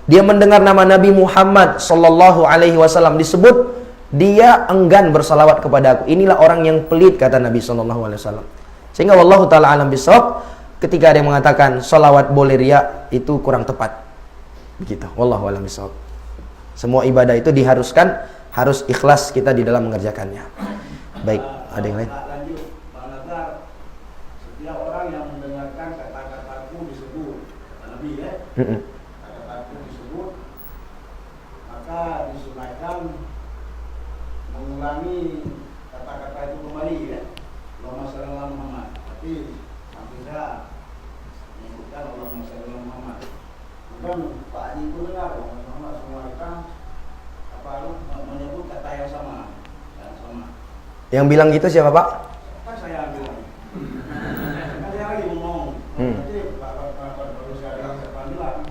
A: dia mendengar nama Nabi Muhammad sallallahu alaihi wasallam disebut, dia enggan bersalawat kepada aku. Inilah orang yang pelit, kata Nabi sallallahu alaihi wasallam. Sehingga wallahu taala alam bisawab, ketika ada yang mengatakan salawat boleh riya, itu kurang tepat. Begitu. Wallahu alam bisawab. Semua ibadah itu diharuskan harus ikhlas kita di dalam mengerjakannya. Baik, ada yang lain?
C: Lanjut, Pak Nazar, setiap orang yang mendengarkan kata-kataku disebut, kata Nabi ya, kata-kataku disebut, maka disunahkan mengulangi kata-kata itu kembali ya. Allahumma shalli ala Muhammad. Tapi bisa menyebutkan Allahumma shalli ala Muhammad. Mungkin Pak Haji itu dengar Allahumma Muhammad menyebut kata yang sama.
A: Yang bilang gitu siapa, Pak?
C: Kan saya bilang. Kan saya lagi ngomong. Jadi baru saya bilang.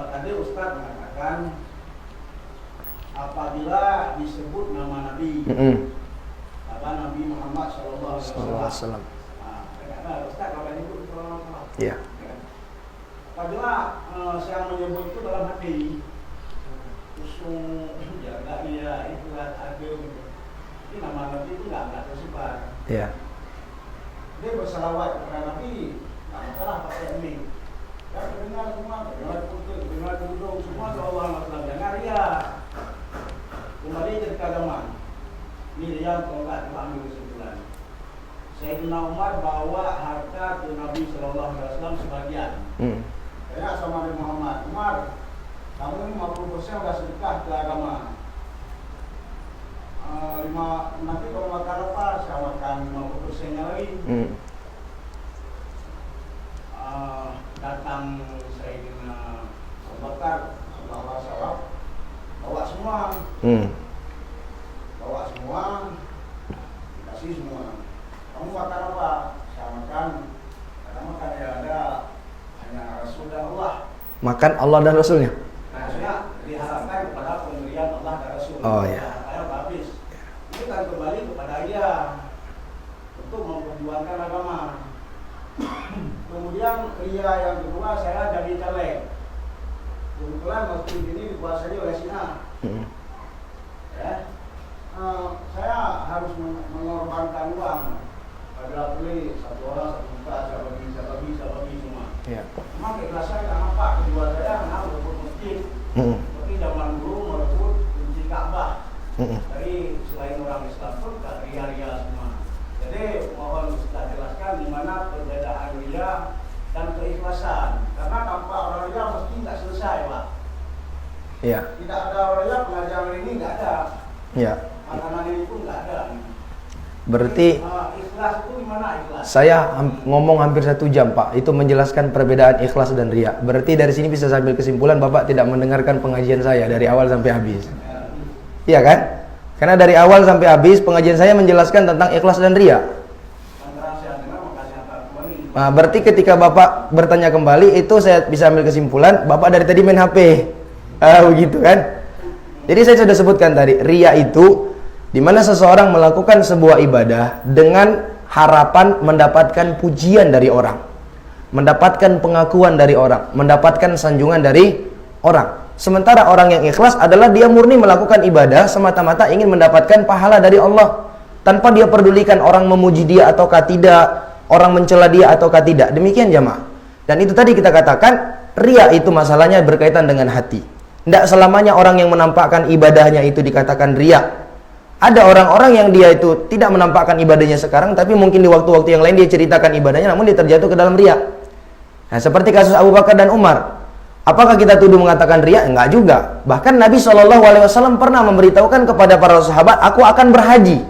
C: Tadi Ustaz mengatakan apabila disebut nama Nabi, Nabi Muhammad sallallahu alaihi wasallam. Ustaz kalau disebut sallallahu alaihi wasallam. Iya. Apabila saya menyebut itu dalam hati, usung jaga dia, itulah adil gitu. Ini nama Nabi itu nggak tersebar.
A: Iya.
C: Dia bersalawat kepada Nabi, nggak masalah pakai ini. Dan dengar semua, dengar putih, dengar duduk, semua Allah Maha dengar ya. Kembali jadi keagamaan. Ini dia tolak ambil kesimpulan. Sayyidina Umar bawa harta ke Nabi Sallallahu Alaihi Wasallam sebagian. Saya sama Nabi Muhammad, Umar, kamu ini 50% sudah sedekah ke agama. Nanti kalau makan apa, saya makan 50%-nya lagi. Datang Sayyidina Abu Bakar, bawa sawab, bawa semua. Bawa semua, dikasih semua. Kamu makan apa? Saya makan. Karena makan ya ada hanya Rasul dan Allah.
A: Makan Allah dan Rasulnya.
C: Maksudnya diharapkan kepada pemberian Allah dan Rasul.
A: Oh ya.
C: Saya habis. Ini kan kembali kepada dia untuk memperjuangkan agama. Kemudian ria yang kedua, saya jadi caleg. Kebetulan masjid ini dikuasai oleh Sina. Ya. Saya harus mengorbankan uang. Pada beli satu orang satu juta, saya bagi semua. Ya. Memang keikhlasan nggak nampak. Kedua saya menang merebut masjid. Seperti zaman dulu merebut kunci Ka'bah. Dari selain orang Islam pun tak ria-ria semua. Jadi mohon Ustaz jelaskan di mana perbedaan ria dan keikhlasan. Karena tanpa orang ria mesti nggak selesai, Pak.
A: Iya. Tidak
C: ada orang ria, pengajaran ini nggak ada.
A: Iya.
C: Makanan ini pun nggak ada.
A: Berarti
C: ikhlas itu gimana ikhlas?
A: Saya ngomong hampir 1 jam, Pak. Itu menjelaskan perbedaan ikhlas dan riya. Berarti dari sini bisa sambil kesimpulan Bapak tidak mendengarkan pengajian saya dari awal sampai habis. Iya kan? Karena dari awal sampai habis pengajian saya menjelaskan tentang ikhlas dan riya. Nah, berarti ketika Bapak bertanya kembali itu saya bisa ambil kesimpulan Bapak dari tadi main HP. Begitu kan? Jadi saya sudah sebutkan tadi, riya itu di mana seseorang melakukan sebuah ibadah dengan harapan mendapatkan pujian dari orang, mendapatkan pengakuan dari orang, mendapatkan sanjungan dari orang. Sementara orang yang ikhlas adalah dia murni melakukan ibadah semata-mata ingin mendapatkan pahala dari Allah, tanpa dia pedulikan orang memuji dia ataukah tidak, orang mencela dia ataukah tidak. Demikian jamaah. Dan itu tadi kita katakan, riya itu masalahnya berkaitan dengan hati. Tidak selamanya orang yang menampakkan ibadahnya itu dikatakan riya. Ada orang-orang yang dia itu tidak menampakkan ibadahnya sekarang, tapi mungkin di waktu-waktu yang lain dia ceritakan ibadahnya, namun dia terjatuh ke dalam riya. Nah, seperti kasus Abu Bakar dan Umar. Apakah kita tuduh mengatakan riya? Enggak juga. Bahkan Nabi SAW pernah memberitahukan kepada para sahabat, aku akan berhaji.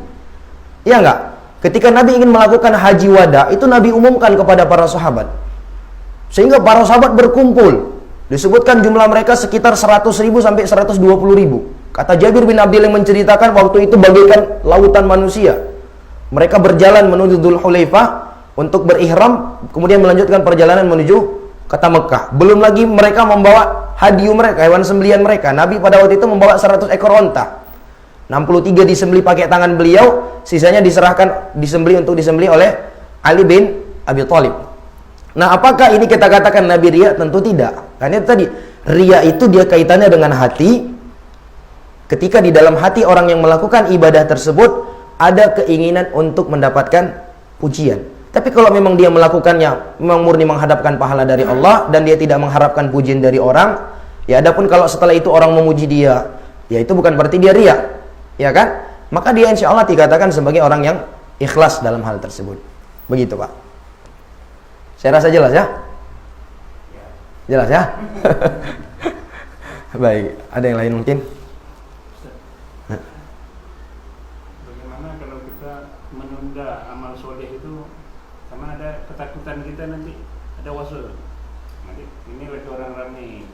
A: Iya enggak? Ketika Nabi ingin melakukan haji wada, itu Nabi umumkan kepada para sahabat. Sehingga para sahabat berkumpul. Disebutkan jumlah mereka sekitar 100.000 sampai 120.000. Kata Jabir bin Abdillah yang menceritakan waktu itu bagaikan lautan manusia. Mereka berjalan menuju Dzul Hulaifah untuk berihram, kemudian melanjutkan perjalanan menuju kota Mekah. Belum lagi mereka membawa hadiah mereka, hewan sembelihan mereka. Nabi pada waktu itu membawa 100 ekor onta. 63 disembelih pakai tangan beliau, sisanya disembelih oleh Ali bin Abi Thalib. Nah, apakah ini kita katakan Nabi riya? Tentu tidak. Karena itu tadi, riya itu dia kaitannya dengan hati. Ketika di dalam hati orang yang melakukan ibadah tersebut ada keinginan untuk mendapatkan pujian. Tapi kalau memang dia melakukannya memang murni menghadapkan pahala dari Allah dan dia tidak mengharapkan pujian dari orang, ya adapun kalau setelah itu orang memuji dia, ya itu bukan berarti dia riya, ya kan? Maka dia insya Allah dikatakan sebagai orang yang ikhlas dalam hal tersebut. Begitu, Pak. Saya rasa jelas ya? Jelas ya? Baik, ada yang lain mungkin?
D: Bagaimana kalau kita menunda amal soleh itu, karena ada ketakutan kita nanti ada wasul. Nanti ini lagi orang ramai.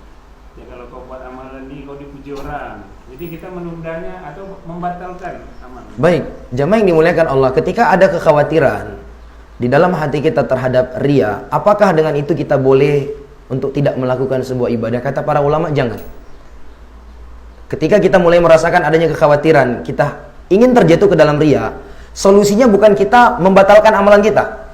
D: Ya kalau kau buat amalan ini kau dipuji orang. Jadi kita menundanya atau membatalkan amal.
A: Baik, jamaah yang dimuliakan Allah, ketika ada kekhawatiran di dalam hati kita terhadap riya, apakah dengan itu kita boleh untuk tidak melakukan sebuah ibadah? Kata para ulama, jangan. Ketika kita mulai merasakan adanya kekhawatiran, kita ingin terjatuh ke dalam riya, solusinya bukan kita membatalkan amalan kita.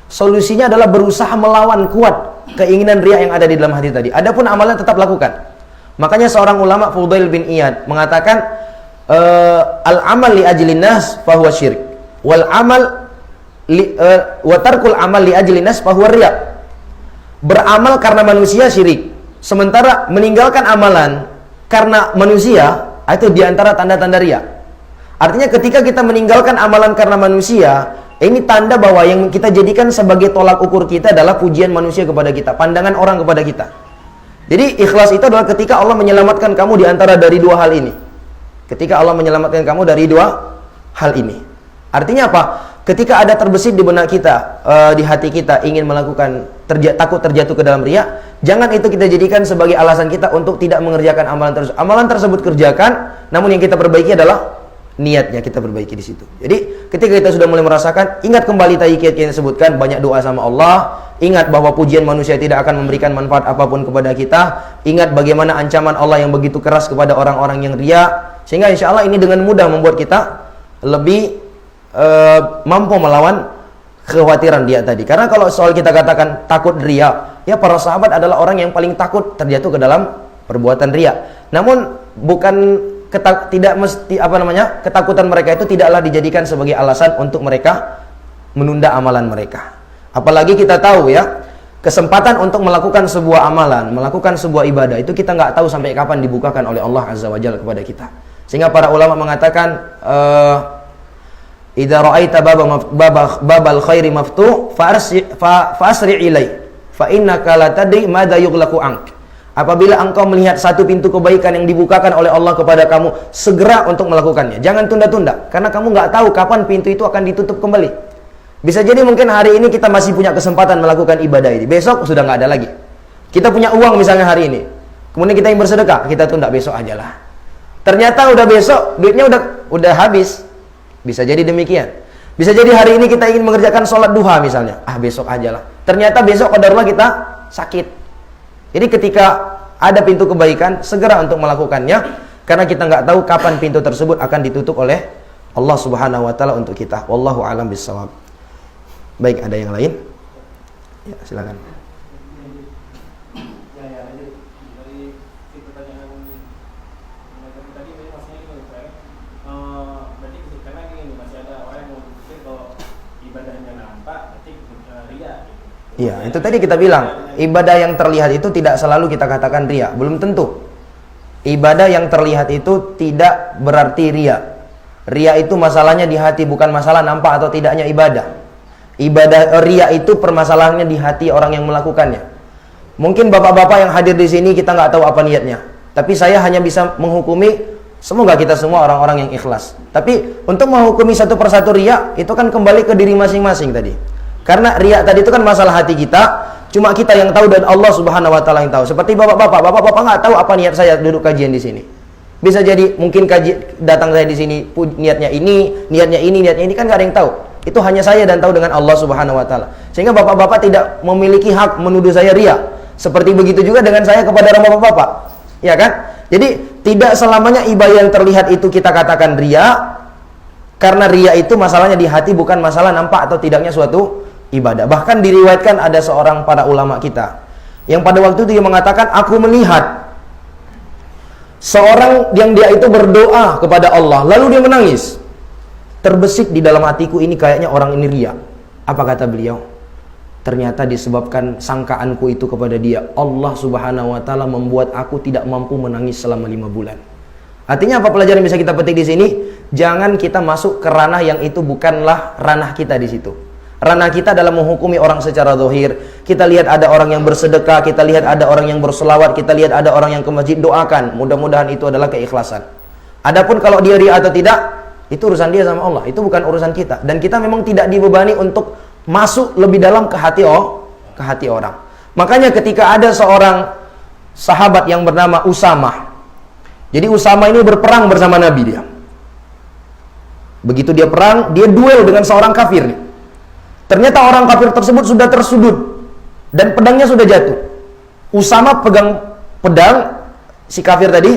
A: Solusinya adalah berusaha melawan kuat keinginan riya yang ada di dalam hati tadi. Adapun amalan tetap lakukan. Makanya seorang ulama, Fudail bin Iyad, mengatakan al-amal li ajlin nas fahuwa syirik, wal amal wa tarkul amal li ajlin nas fahuwa riya. Beramal karena manusia syirik, sementara meninggalkan amalan karena manusia itu diantara tanda-tanda riya. Artinya ketika kita meninggalkan amalan karena manusia, ini tanda bahwa yang kita jadikan sebagai tolak ukur kita adalah pujian manusia kepada kita, pandangan orang kepada kita. Jadi ikhlas itu adalah ketika Allah menyelamatkan kamu di antara dari dua hal ini. Ketika Allah menyelamatkan kamu dari dua hal ini. Artinya apa? Ketika ada terbesit di benak kita, di hati kita ingin melakukan takut terjatuh ke dalam riya, jangan itu kita jadikan sebagai alasan kita untuk tidak mengerjakan amalan tersebut. Amalan tersebut kerjakan, namun yang kita perbaiki adalah niatnya, kita perbaiki di situ. Jadi ketika kita sudah mulai merasakan, ingat kembali tadi kita sebutkan, banyak doa sama Allah, ingat bahwa pujian manusia tidak akan memberikan manfaat apapun kepada kita, ingat bagaimana ancaman Allah yang begitu keras kepada orang-orang yang riya, sehingga insya Allah ini dengan mudah membuat kita lebih mampu melawan kekhawatiran dia tadi. Karena kalau soal kita katakan takut riya, ya para sahabat adalah orang yang paling takut terjatuh ke dalam perbuatan riya. Namun bukan tidak mesti ketakutan mereka itu tidaklah dijadikan sebagai alasan untuk mereka menunda amalan mereka. Apalagi kita tahu ya, kesempatan untuk melakukan sebuah amalan, melakukan sebuah ibadah itu kita nggak tahu sampai kapan dibukakan oleh Allah Azza wa Jalla kepada kita. Sehingga para ulama mengatakan idza ra'aita babal khairi maftuh fa'asri ilai fa innaka la tadri madza yughlaqu ank. Apabila engkau melihat satu pintu kebaikan yang dibukakan oleh Allah kepada kamu, segera untuk melakukannya. Jangan tunda-tunda, karena kamu nggak tahu kapan pintu itu akan ditutup kembali. Bisa jadi mungkin hari ini kita masih punya kesempatan melakukan ibadah ini, besok sudah nggak ada lagi. Kita punya uang misalnya hari ini, kemudian kita ingin bersedekah, kita tunda besok ajalah. Ternyata udah besok duitnya udah habis. Bisa jadi demikian. Bisa jadi hari ini kita ingin mengerjakan sholat duha misalnya, besok ajalah. Ternyata besok qadarullah kita sakit. Jadi ketika ada pintu kebaikan, segera untuk melakukannya. Karena kita nggak tahu kapan pintu tersebut akan ditutup oleh Allah Subhanahu wa taala untuk kita. Wallahu a'lam bishawab. Baik, ada yang lain? Ya, silakan. Iya, itu tadi kita bilang, ibadah yang terlihat itu tidak selalu kita katakan ria, belum tentu. Ibadah yang terlihat itu tidak berarti ria. Ria itu masalahnya di hati, bukan masalah nampak atau tidaknya ibadah. Ibadah ria itu permasalahannya di hati orang yang melakukannya. Mungkin bapak-bapak yang hadir di sini kita nggak tahu apa niatnya, tapi saya hanya bisa menghukumi, semoga kita semua orang-orang yang ikhlas. Tapi untuk menghukumi satu persatu ria, itu kan kembali ke diri masing-masing tadi. Karena riya tadi itu kan masalah hati kita, cuma kita yang tahu dan Allah Subhanahu wa taala yang tahu. Seperti bapak-bapak nggak tahu apa niat saya duduk kajian di sini. Bisa jadi mungkin datang saya di sini niatnya ini kan nggak ada yang tahu. Itu hanya saya dan tahu dengan Allah Subhanahu wa taala. Sehingga bapak-bapak tidak memiliki hak menuduh saya riya. Seperti begitu juga dengan saya kepada bapak-bapak. Ya kan? Jadi tidak selamanya ibadah yang terlihat itu kita katakan riya. Karena riya itu masalahnya di hati, bukan masalah nampak atau tidaknya suatu ibadah. Bahkan diriwayatkan ada seorang para ulama kita yang pada waktu itu dia mengatakan, aku melihat seorang yang dia itu berdoa kepada Allah, lalu dia menangis. Terbesit di dalam hatiku, ini kayaknya orang ini riya. Apa kata beliau? Ternyata disebabkan sangkaanku itu kepada dia, Allah Subhanahu wa taala membuat aku tidak mampu menangis selama 5 bulan. Artinya apa pelajaran yang bisa kita petik di sini? Jangan kita masuk ke ranah yang itu bukanlah ranah kita di situ. Ranah kita dalam menghukumi orang secara zahir. Kita lihat ada orang yang bersedekah, kita lihat ada orang yang berselawat, kita lihat ada orang yang ke masjid, doakan. Mudah-mudahan itu adalah keikhlasan. Adapun kalau dia ria atau tidak, itu urusan dia sama Allah. Itu bukan urusan kita. Dan kita memang tidak dibebani untuk masuk lebih dalam ke hati orang. Makanya ketika ada seorang sahabat yang bernama Usamah. Jadi Usamah ini berperang bersama Nabi dia. Begitu dia perang, dia duel dengan seorang kafir nih. Ternyata orang kafir tersebut sudah tersudut dan pedangnya sudah jatuh. Usamah pegang pedang, si kafir tadi,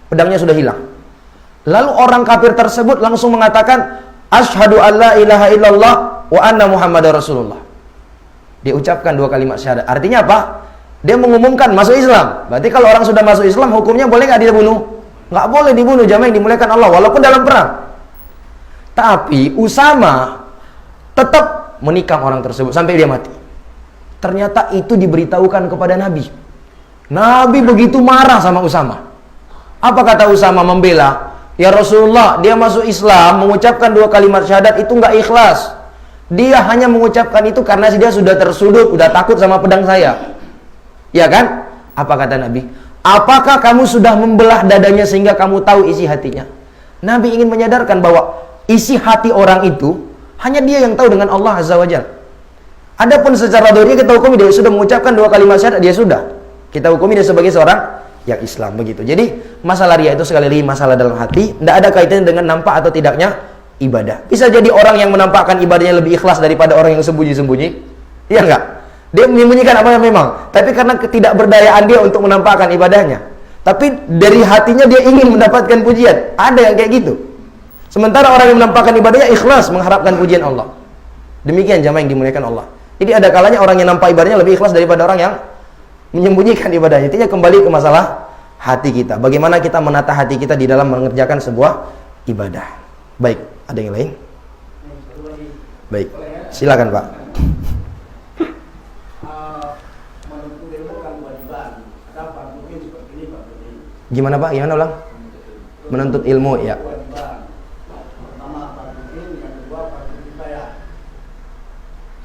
A: pedangnya sudah hilang. Lalu orang kafir tersebut langsung mengatakan, Asyhadu an la ilaha illallah wa anna Muhammadar Rasulullah. Dia ucapkan 2 kalimat syahadat. Artinya apa? Dia mengumumkan masuk Islam. Berarti kalau orang sudah masuk Islam, hukumnya boleh nggak dia bunuh? Nggak boleh dibunuh, jamaah yang dimuliakan Allah, walaupun dalam perang. Tapi Usamah tetap menikam orang tersebut sampai dia mati. Ternyata itu diberitahukan kepada Nabi. Nabi begitu marah sama Usamah. Apa kata Usamah membela? Ya Rasulullah, dia masuk Islam mengucapkan 2 kalimat syahadat itu nggak ikhlas. Dia hanya mengucapkan itu karena dia sudah tersudut, sudah takut sama pedang saya. Ya kan? Apa kata Nabi? Apakah kamu sudah membelah dadanya sehingga kamu tahu isi hatinya? Nabi ingin menyadarkan bahwa isi hati orang itu hanya dia yang tahu dengan Allah Azza wa Jalla. Adapun secara dhahir kita hukumi dia sudah mengucapkan 2 kalimat syahadat, dia sudah. Kita hukumi dia sebagai seorang yang Islam begitu. Jadi masalah riya itu sekali lagi masalah dalam hati, tidak ada kaitannya dengan nampak atau tidaknya ibadah. Bisa jadi orang yang menampakkan ibadahnya lebih ikhlas daripada orang yang sembunyi-sembunyi. Iya enggak? Dia menyembunyikan apa yang memang, tapi karena ketidakberdayaan dia untuk menampakkan ibadahnya. Tapi dari hatinya dia ingin mendapatkan pujian. Ada yang kayak gitu. Sementara orang yang menampakkan ibadahnya ikhlas mengharapkan pujian Allah. Demikian jamaah yang dimuliakan Allah. Jadi ada kalanya orang yang nampak ibadahnya lebih ikhlas daripada orang yang menyembunyikan ibadahnya. Intinya kembali ke masalah hati kita. Bagaimana kita menata hati kita di dalam mengerjakan sebuah ibadah. Baik, ada yang lain? Baik, silakan Pak.
C: Menuntut ilmu kan kewajiban. Ada fardu ain seperti ini, fardu ain.
A: Gimana Pak? Gimana ulang? Menuntut ilmu ya.
C: Kewajiban. Pertama fardu ain, yang kedua fardu kifayah.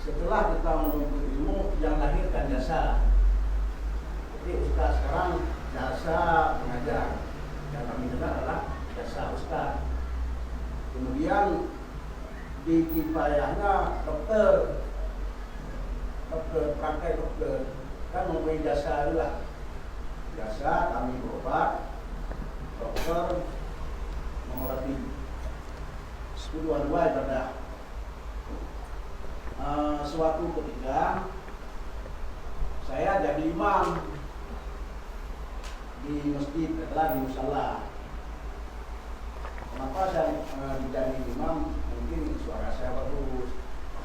C: Setelah kita menuntut ilmu, yang lahir kan jasa. Jadi ustaz sekarang jasa pengajar. Yang kami dengar adalah jasa ustaz. Kemudian di kifayahnya dokter praktek dokter kan mempunyai jasa adalah jasa kami berobat, dokter mengobati. Itu dua-dua ibadah. Suatu ketika saya jadi imam di masjid, adalah di musala. jadi imam, mungkin suara saya bagus,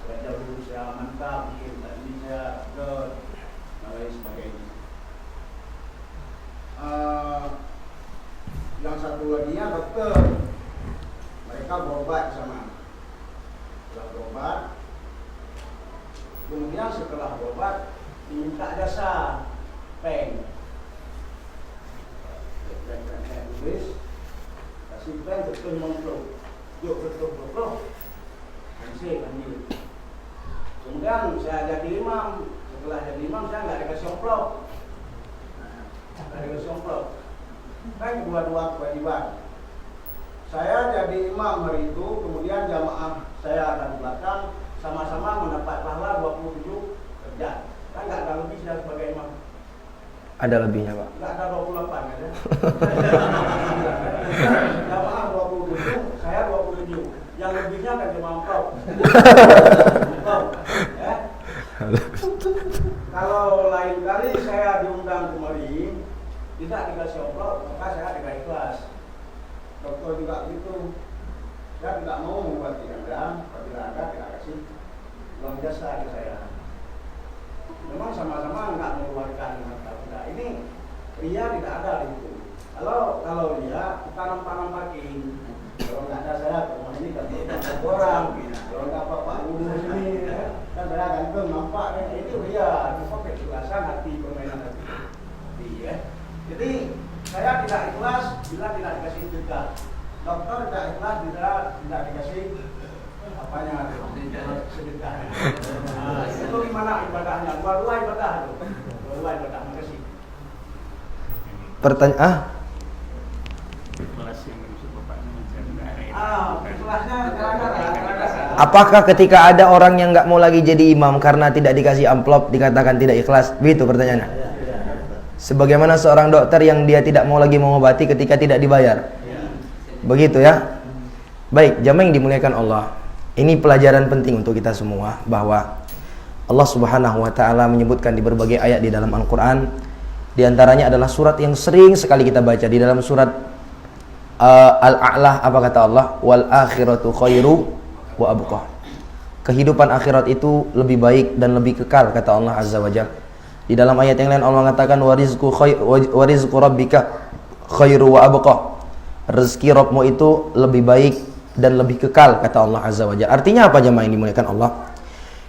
C: saya jauh, saya mantap, mungkin tadi saya ke dan lain sebagainya. Yang satu laginya dokter, mereka berobat sama, setelah berobat, kemudian setelah berobat minta jasa pen, tulis, kasih pen betul mengklok, yuk betul, hansip ambil. Kemudian saya jadi imam, setelah jadi imam saya nggak dikasih amplop, nggak dikasih amplop. Kan dua-dua kewajiban. Saya jadi imam hari itu, kemudian jamaah saya ada di belakang, sama-sama mendapat pahala 27 kerja. Kan nggak ada lebih saya sebagai imam.
A: Ada lebihnya, Pak.
C: Nggak ada 28 ada. Jamaah 27, saya 27. Yang lebihnya kan cuma amplop. Ya. Kalau lain kali saya diundang kemari, tidak dikasih amplop, maka saya tidak ikhlas. Dokter juga begitu. Saya tidak mau membuat Anda, apabila Anda tidak kasih uang jasa ke saya. Memang sama-sama enggak mengeluarkan harta benda. Ini ria tidak ada di situ. Kalau ria, kita nampak-nampakin. Kalau nggak ada saya ke rumah ini kan orang. Kalau nggak apa-apa guru sini, kan saya ganteng nampak. Ini ria, itu keikhlasan hati, permainan hati. Ya. Jadi saya tidak ikhlas bila tidak dikasih sedekah. Dokter tidak ikhlas bila tidak dikasih apanya sedekahnya. Nah, itu gimana ibadahnya? Dua-dua ibadah itu. Dua-dua ibadah. Makasih.
A: Pertanyaan
D: Kelas yang maksud bapaknya mencari.
C: Ikhlasnya kadang-kadang.
A: apakah ketika ada orang yang nggak mau lagi jadi imam karena tidak dikasih amplop dikatakan tidak ikhlas? Begitu pertanyaannya. Sebagaimana seorang dokter yang dia tidak mau lagi mengobati ketika tidak dibayar. Begitu ya. Baik, jamaah yang dimuliakan Allah. Ini pelajaran penting untuk kita semua, bahwa Allah Subhanahu wa taala menyebutkan di berbagai ayat di dalam Al-Qur'an. Di antaranya adalah surat yang sering sekali kita baca, di dalam surat Al-A'la, apa kata Allah? Wal akhiratu khairu wa abqa. Kehidupan akhirat itu lebih baik dan lebih kekal, kata Allah Azza wa Jalla. Di dalam ayat yang lain Allah mengatakan warizqu rabbika khairu wa abqa. Rezeki Rabbmu itu lebih baik dan lebih kekal, kata Allah Azza wa Jalla. Artinya apa jemaah yang dimuliakan Allah?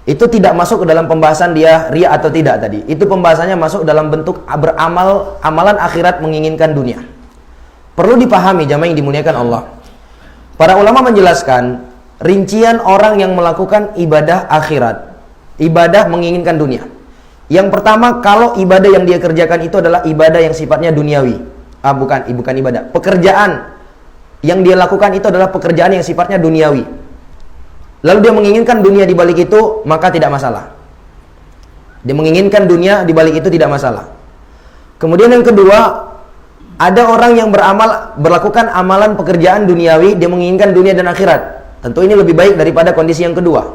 A: Itu tidak masuk ke dalam pembahasan dia ria atau tidak tadi. Itu pembahasannya masuk dalam bentuk amalan akhirat menginginkan dunia. Perlu dipahami jemaah yang dimuliakan Allah. Para ulama menjelaskan rincian orang yang melakukan ibadah akhirat, ibadah menginginkan dunia. Yang pertama, kalau ibadah yang dia kerjakan itu adalah ibadah yang sifatnya duniawi. Bukan ibadah. Pekerjaan yang dia lakukan itu adalah pekerjaan yang sifatnya duniawi. Lalu dia menginginkan dunia di balik itu, maka tidak masalah. Dia menginginkan dunia di balik itu tidak masalah. Kemudian yang kedua, ada orang yang berlakukan amalan pekerjaan duniawi, dia menginginkan dunia dan akhirat. Tentu ini lebih baik daripada kondisi yang kedua.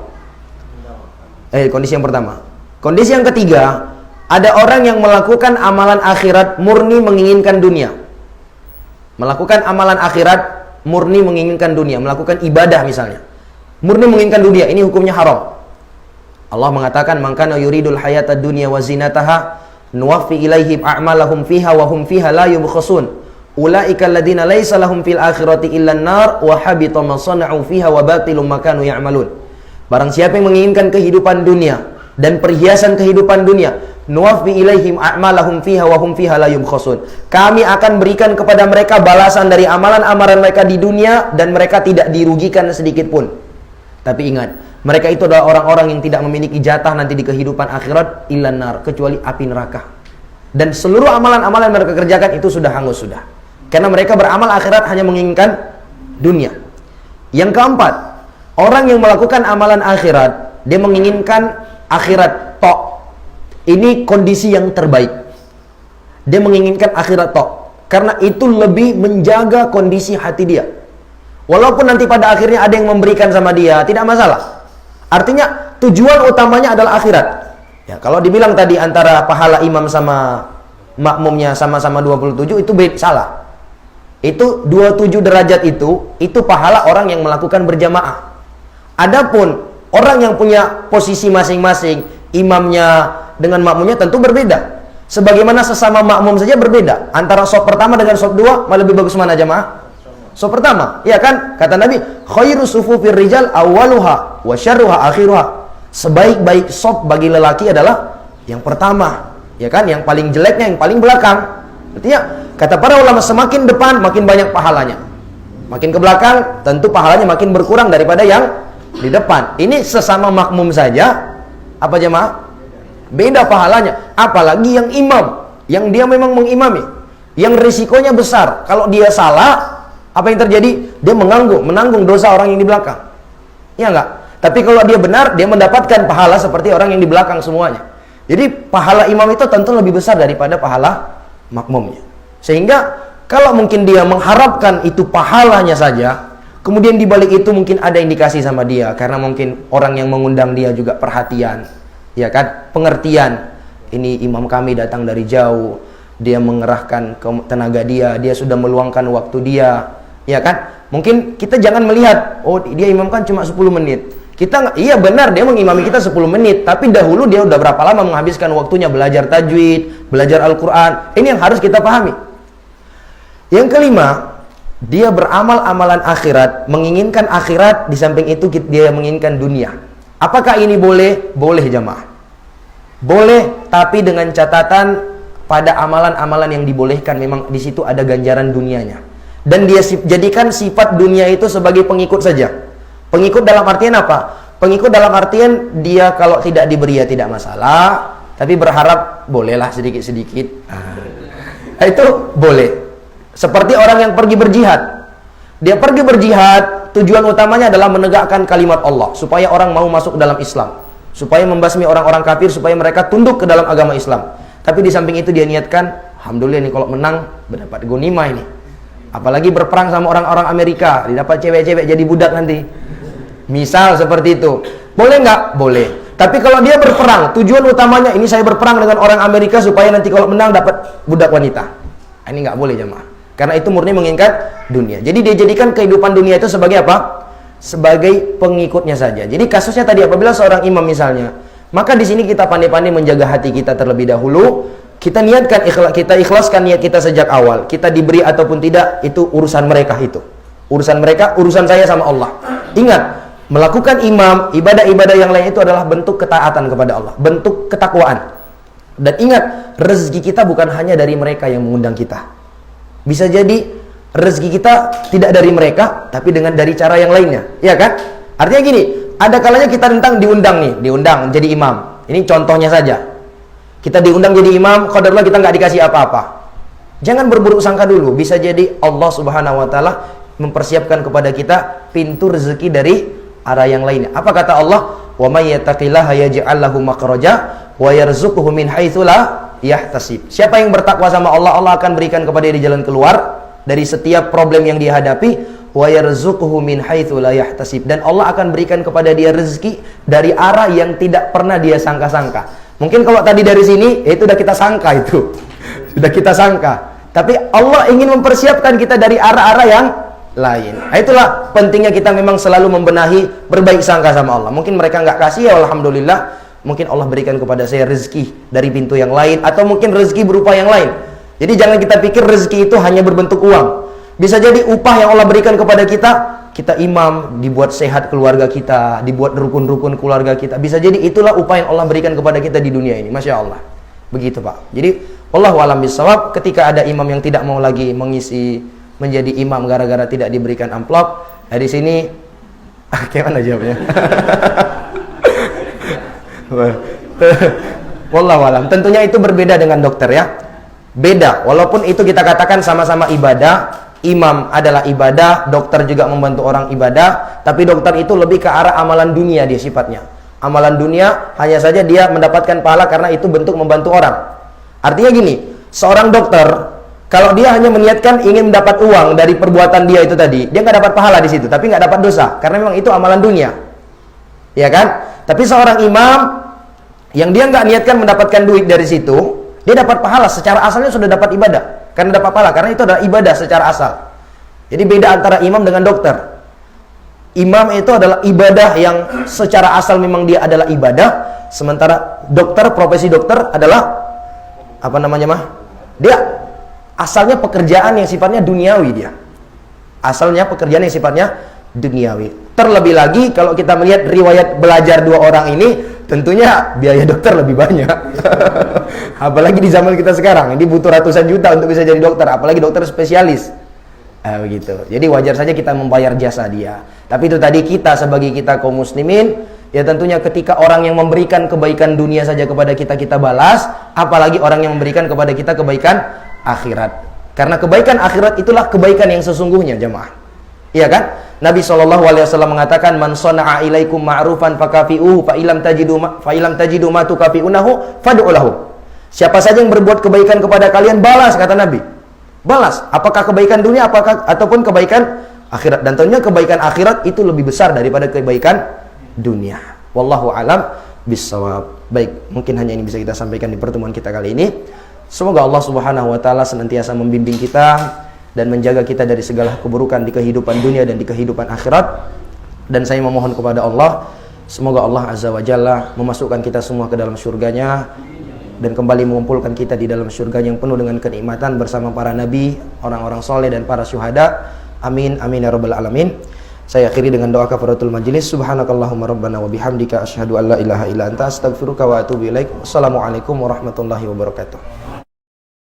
A: Kondisi yang pertama. Kondisi yang ketiga, ada orang yang melakukan amalan akhirat murni menginginkan dunia. Melakukan amalan akhirat murni menginginkan dunia, melakukan ibadah misalnya. Murni menginginkan dunia, ini hukumnya haram. Allah mengatakan, "Man kana yuridul hayatad dunya wa zinataha nuwaffi ilaihim a'malahum fiha wa hum fiha la yubkhasun. Ulaika alladziina laisa lahum fil akhirati illa an-nar wa habita ma sana'u fiha wa batilum ma kanu ya'malun." Barang siapa yang menginginkan kehidupan dunia dan perhiasan kehidupan dunia, nuwaffi ilaihim a'malahum fiha wa hum fiha la yubkhasun. Kami akan berikan kepada mereka balasan dari amalan-amalan mereka di dunia dan mereka tidak dirugikan sedikit pun. Tapi ingat, mereka itu adalah orang-orang yang tidak memiliki jatah nanti di kehidupan akhirat illan nar, kecuali api neraka. Dan seluruh amalan-amalan yang mereka kerjakan itu sudah hangus sudah. Karena mereka beramal akhirat hanya menginginkan dunia. Yang keempat, orang yang melakukan amalan akhirat, dia menginginkan akhirat tok. Ini kondisi yang terbaik. Dia menginginkan akhirat tok, karena itu lebih menjaga kondisi hati dia. Walaupun nanti pada akhirnya ada yang memberikan sama dia, tidak masalah. Artinya tujuan utamanya adalah akhirat. Ya, kalau dibilang tadi antara pahala imam sama makmumnya sama-sama 27, itu salah. Itu 27 derajat itu pahala orang yang melakukan berjamaah. Adapun orang yang punya posisi masing-masing, imamnya dengan makmumnya tentu berbeda. Sebagaimana sesama makmum saja berbeda. Antara shaf pertama dengan shaf 2, malah lebih bagus mana jamaah? Shaf pertama, ya kan? Kata Nabi, khairu sufufir rijal awwaluha wa syarruha akhiruha. Sebaik-baik shaf bagi lelaki adalah yang pertama, ya kan? Yang paling jeleknya yang paling belakang. Artinya, kata para ulama, semakin depan makin banyak pahalanya. Makin ke belakang tentu pahalanya makin berkurang daripada yang di depan. Ini sesama makmum saja, apa jemaah? Beda pahalanya. Apalagi yang imam, yang dia memang mengimami, yang risikonya besar. Kalau dia salah, apa yang terjadi? Dia menanggung dosa orang yang di belakang. Ya enggak? Tapi kalau dia benar, dia mendapatkan pahala seperti orang yang di belakang semuanya. Jadi pahala imam itu tentu lebih besar daripada pahala makmumnya. Sehingga kalau mungkin dia mengharapkan itu pahalanya saja, kemudian di balik itu mungkin ada indikasi sama dia, karena mungkin orang yang mengundang dia juga perhatian, ya kan, pengertian. Ini imam kami datang dari jauh, dia mengerahkan tenaga dia sudah meluangkan waktu dia, ya kan. Mungkin kita jangan melihat, oh dia imam kan cuma 10 menit. Kita iya benar dia mengimami kita 10 menit, tapi dahulu dia udah berapa lama menghabiskan waktunya belajar tajwid, belajar Al-Quran. Ini yang harus kita pahami. Yang kelima, dia beramal amalan akhirat, menginginkan akhirat, di samping itu dia menginginkan dunia. Apakah ini boleh? Boleh jamaah. Boleh, tapi dengan catatan pada amalan-amalan yang dibolehkan memang di situ ada ganjaran dunianya. Dan dia jadikan sifat dunia itu sebagai pengikut saja. Pengikut dalam artian apa? Pengikut dalam artian dia kalau tidak diberi ya tidak masalah, tapi berharap bolehlah sedikit-sedikit. Itu boleh. Seperti orang yang pergi berjihad. Dia pergi berjihad, tujuan utamanya adalah menegakkan kalimat Allah, supaya orang mau masuk ke dalam Islam, supaya membasmi orang-orang kafir, supaya mereka tunduk ke dalam agama Islam. Tapi di samping itu dia niatkan, alhamdulillah nih kalau menang mendapat ghanimah ini. Apalagi berperang sama orang-orang Amerika, didapat cewek-cewek jadi budak nanti. Misal seperti itu. Boleh nggak? Boleh. Tapi kalau dia berperang, tujuan utamanya ini saya berperang dengan orang Amerika supaya nanti kalau menang dapat budak wanita. Ini nggak boleh jemaah. Karena itu murni menginginkan dunia. Jadi dia jadikan kehidupan dunia itu sebagai apa? Sebagai pengikutnya saja. Jadi kasusnya tadi apabila seorang imam misalnya, maka di sini kita pandai-pandai menjaga hati kita terlebih dahulu. Kita niatkan, kita ikhlaskan niat kita sejak awal. Kita diberi ataupun tidak, itu urusan mereka itu. Urusan mereka, urusan saya sama Allah. Ingat, melakukan imam, ibadah-ibadah yang lain itu adalah bentuk ketaatan kepada Allah, bentuk ketakwaan. Dan ingat, rezeki kita bukan hanya dari mereka yang mengundang kita. Bisa jadi rezeki kita tidak dari mereka, tapi dari cara yang lainnya, ya kan? Artinya gini, ada kalanya kita diundang jadi imam. Ini contohnya saja. Kita diundang jadi imam, qadarullah kita nggak dikasih apa-apa. Jangan berburuk sangka dulu. Bisa jadi Allah Subhanahu Wa Taala mempersiapkan kepada kita pintu rezeki dari arah yang lainnya. Apa kata Allah? Wa may yattaqillaha yaj'al lahu makhraja wa yarzuquhu min haitsu la yahtasib. Siapa yang bertakwa sama Allah, Allah akan berikan kepada dia jalan keluar dari setiap problem yang dia hadapi. Wa yarzuquhu min haitsu la yahtasib. Dan Allah akan berikan kepada dia rezeki dari arah yang tidak pernah dia sangka-sangka. Mungkin kalau tadi dari sini, itu sudah kita sangka itu. Sudah kita sangka. Tapi Allah ingin mempersiapkan kita dari arah-arah yang lain. Nah, itulah pentingnya kita memang selalu membenahi, berbaik sangka sama Allah. Mungkin mereka nggak kasih, ya alhamdulillah. Mungkin Allah berikan kepada saya rezeki dari pintu yang lain, atau mungkin rezeki berupa yang lain. Jadi jangan kita pikir rezeki itu hanya berbentuk uang. Bisa jadi upah yang Allah berikan kepada kita imam, dibuat sehat keluarga kita, dibuat rukun-rukun keluarga kita. Bisa jadi itulah upah yang Allah berikan kepada kita di dunia ini. Masya Allah. Begitu Pak. Jadi wallahu a'lam bishawab, ketika ada imam yang tidak mau lagi mengisi menjadi imam gara-gara tidak diberikan amplop, di sini gimana jawabnya? Wallahu a'lam. Tentunya itu berbeda dengan dokter ya. Beda. Walaupun itu kita katakan sama-sama ibadah. Imam adalah ibadah, dokter juga membantu orang ibadah, tapi dokter itu lebih ke arah amalan dunia dia sifatnya. Amalan dunia hanya saja dia mendapatkan pahala karena itu bentuk membantu orang. Artinya gini, seorang dokter kalau dia hanya meniatkan ingin mendapat uang dari perbuatan dia itu tadi, dia nggak dapat pahala di situ, tapi nggak dapat dosa karena memang itu amalan dunia, ya kan? Tapi seorang imam yang dia nggak niatkan mendapatkan duit dari situ, dia dapat pahala secara asalnya sudah dapat ibadah. Karena dapat pahala, karena itu adalah ibadah secara asal. Jadi beda antara imam dengan dokter. Imam itu adalah ibadah yang secara asal memang dia adalah ibadah, sementara dokter, profesi dokter adalah apa namanya mah? Dia asalnya pekerjaan yang sifatnya duniawi dia. Asalnya pekerjaan yang sifatnya duniawi. Terlebih lagi kalau kita melihat riwayat belajar dua orang ini, tentunya biaya dokter lebih banyak. Apalagi di zaman kita sekarang, ini butuh ratusan juta untuk bisa jadi dokter, apalagi dokter spesialis. Begitu. Jadi wajar saja kita membayar jasa dia. Tapi itu tadi kita sebagai kita kaum muslimin, ya tentunya ketika orang yang memberikan kebaikan dunia saja kepada kita, kita balas, apalagi orang yang memberikan kepada kita kebaikan akhirat. Karena kebaikan akhirat itulah kebaikan yang sesungguhnya, jemaah. Iya kan? Nabi SAW mengatakan, man sona'a ilaikum ma'rufan fakafi'uhu fa ilam tajidu ma tukafi'unahu fad'u lahu. Siapa saja yang berbuat kebaikan kepada kalian, balas, kata Nabi. Balas, apakah kebaikan dunia ataupun kebaikan akhirat. Dan tentunya kebaikan akhirat itu lebih besar daripada kebaikan dunia. Wallahu alam bissawab. Baik, mungkin hanya ini bisa kita sampaikan di pertemuan kita kali ini. Semoga Allah Subhanahu wa taala senantiasa membimbing kita dan menjaga kita dari segala keburukan di kehidupan dunia dan di kehidupan akhirat. Dan saya memohon kepada Allah, semoga Allah Azza wa Jalla memasukkan kita semua ke dalam surganya dan kembali mengumpulkan kita di dalam surga yang penuh dengan kenikmatan bersama para nabi, orang-orang soleh dan para syuhada. Amin amin ya rabbal alamin. Saya akhiri dengan doa kafaratul majlis. Subhanakallahumma rabbana wa bihamdika asyhadu an la ilaha illa anta astaghfiruka wa atubu ilaik. Wassalamualaikum warahmatullahi wabarakatuh.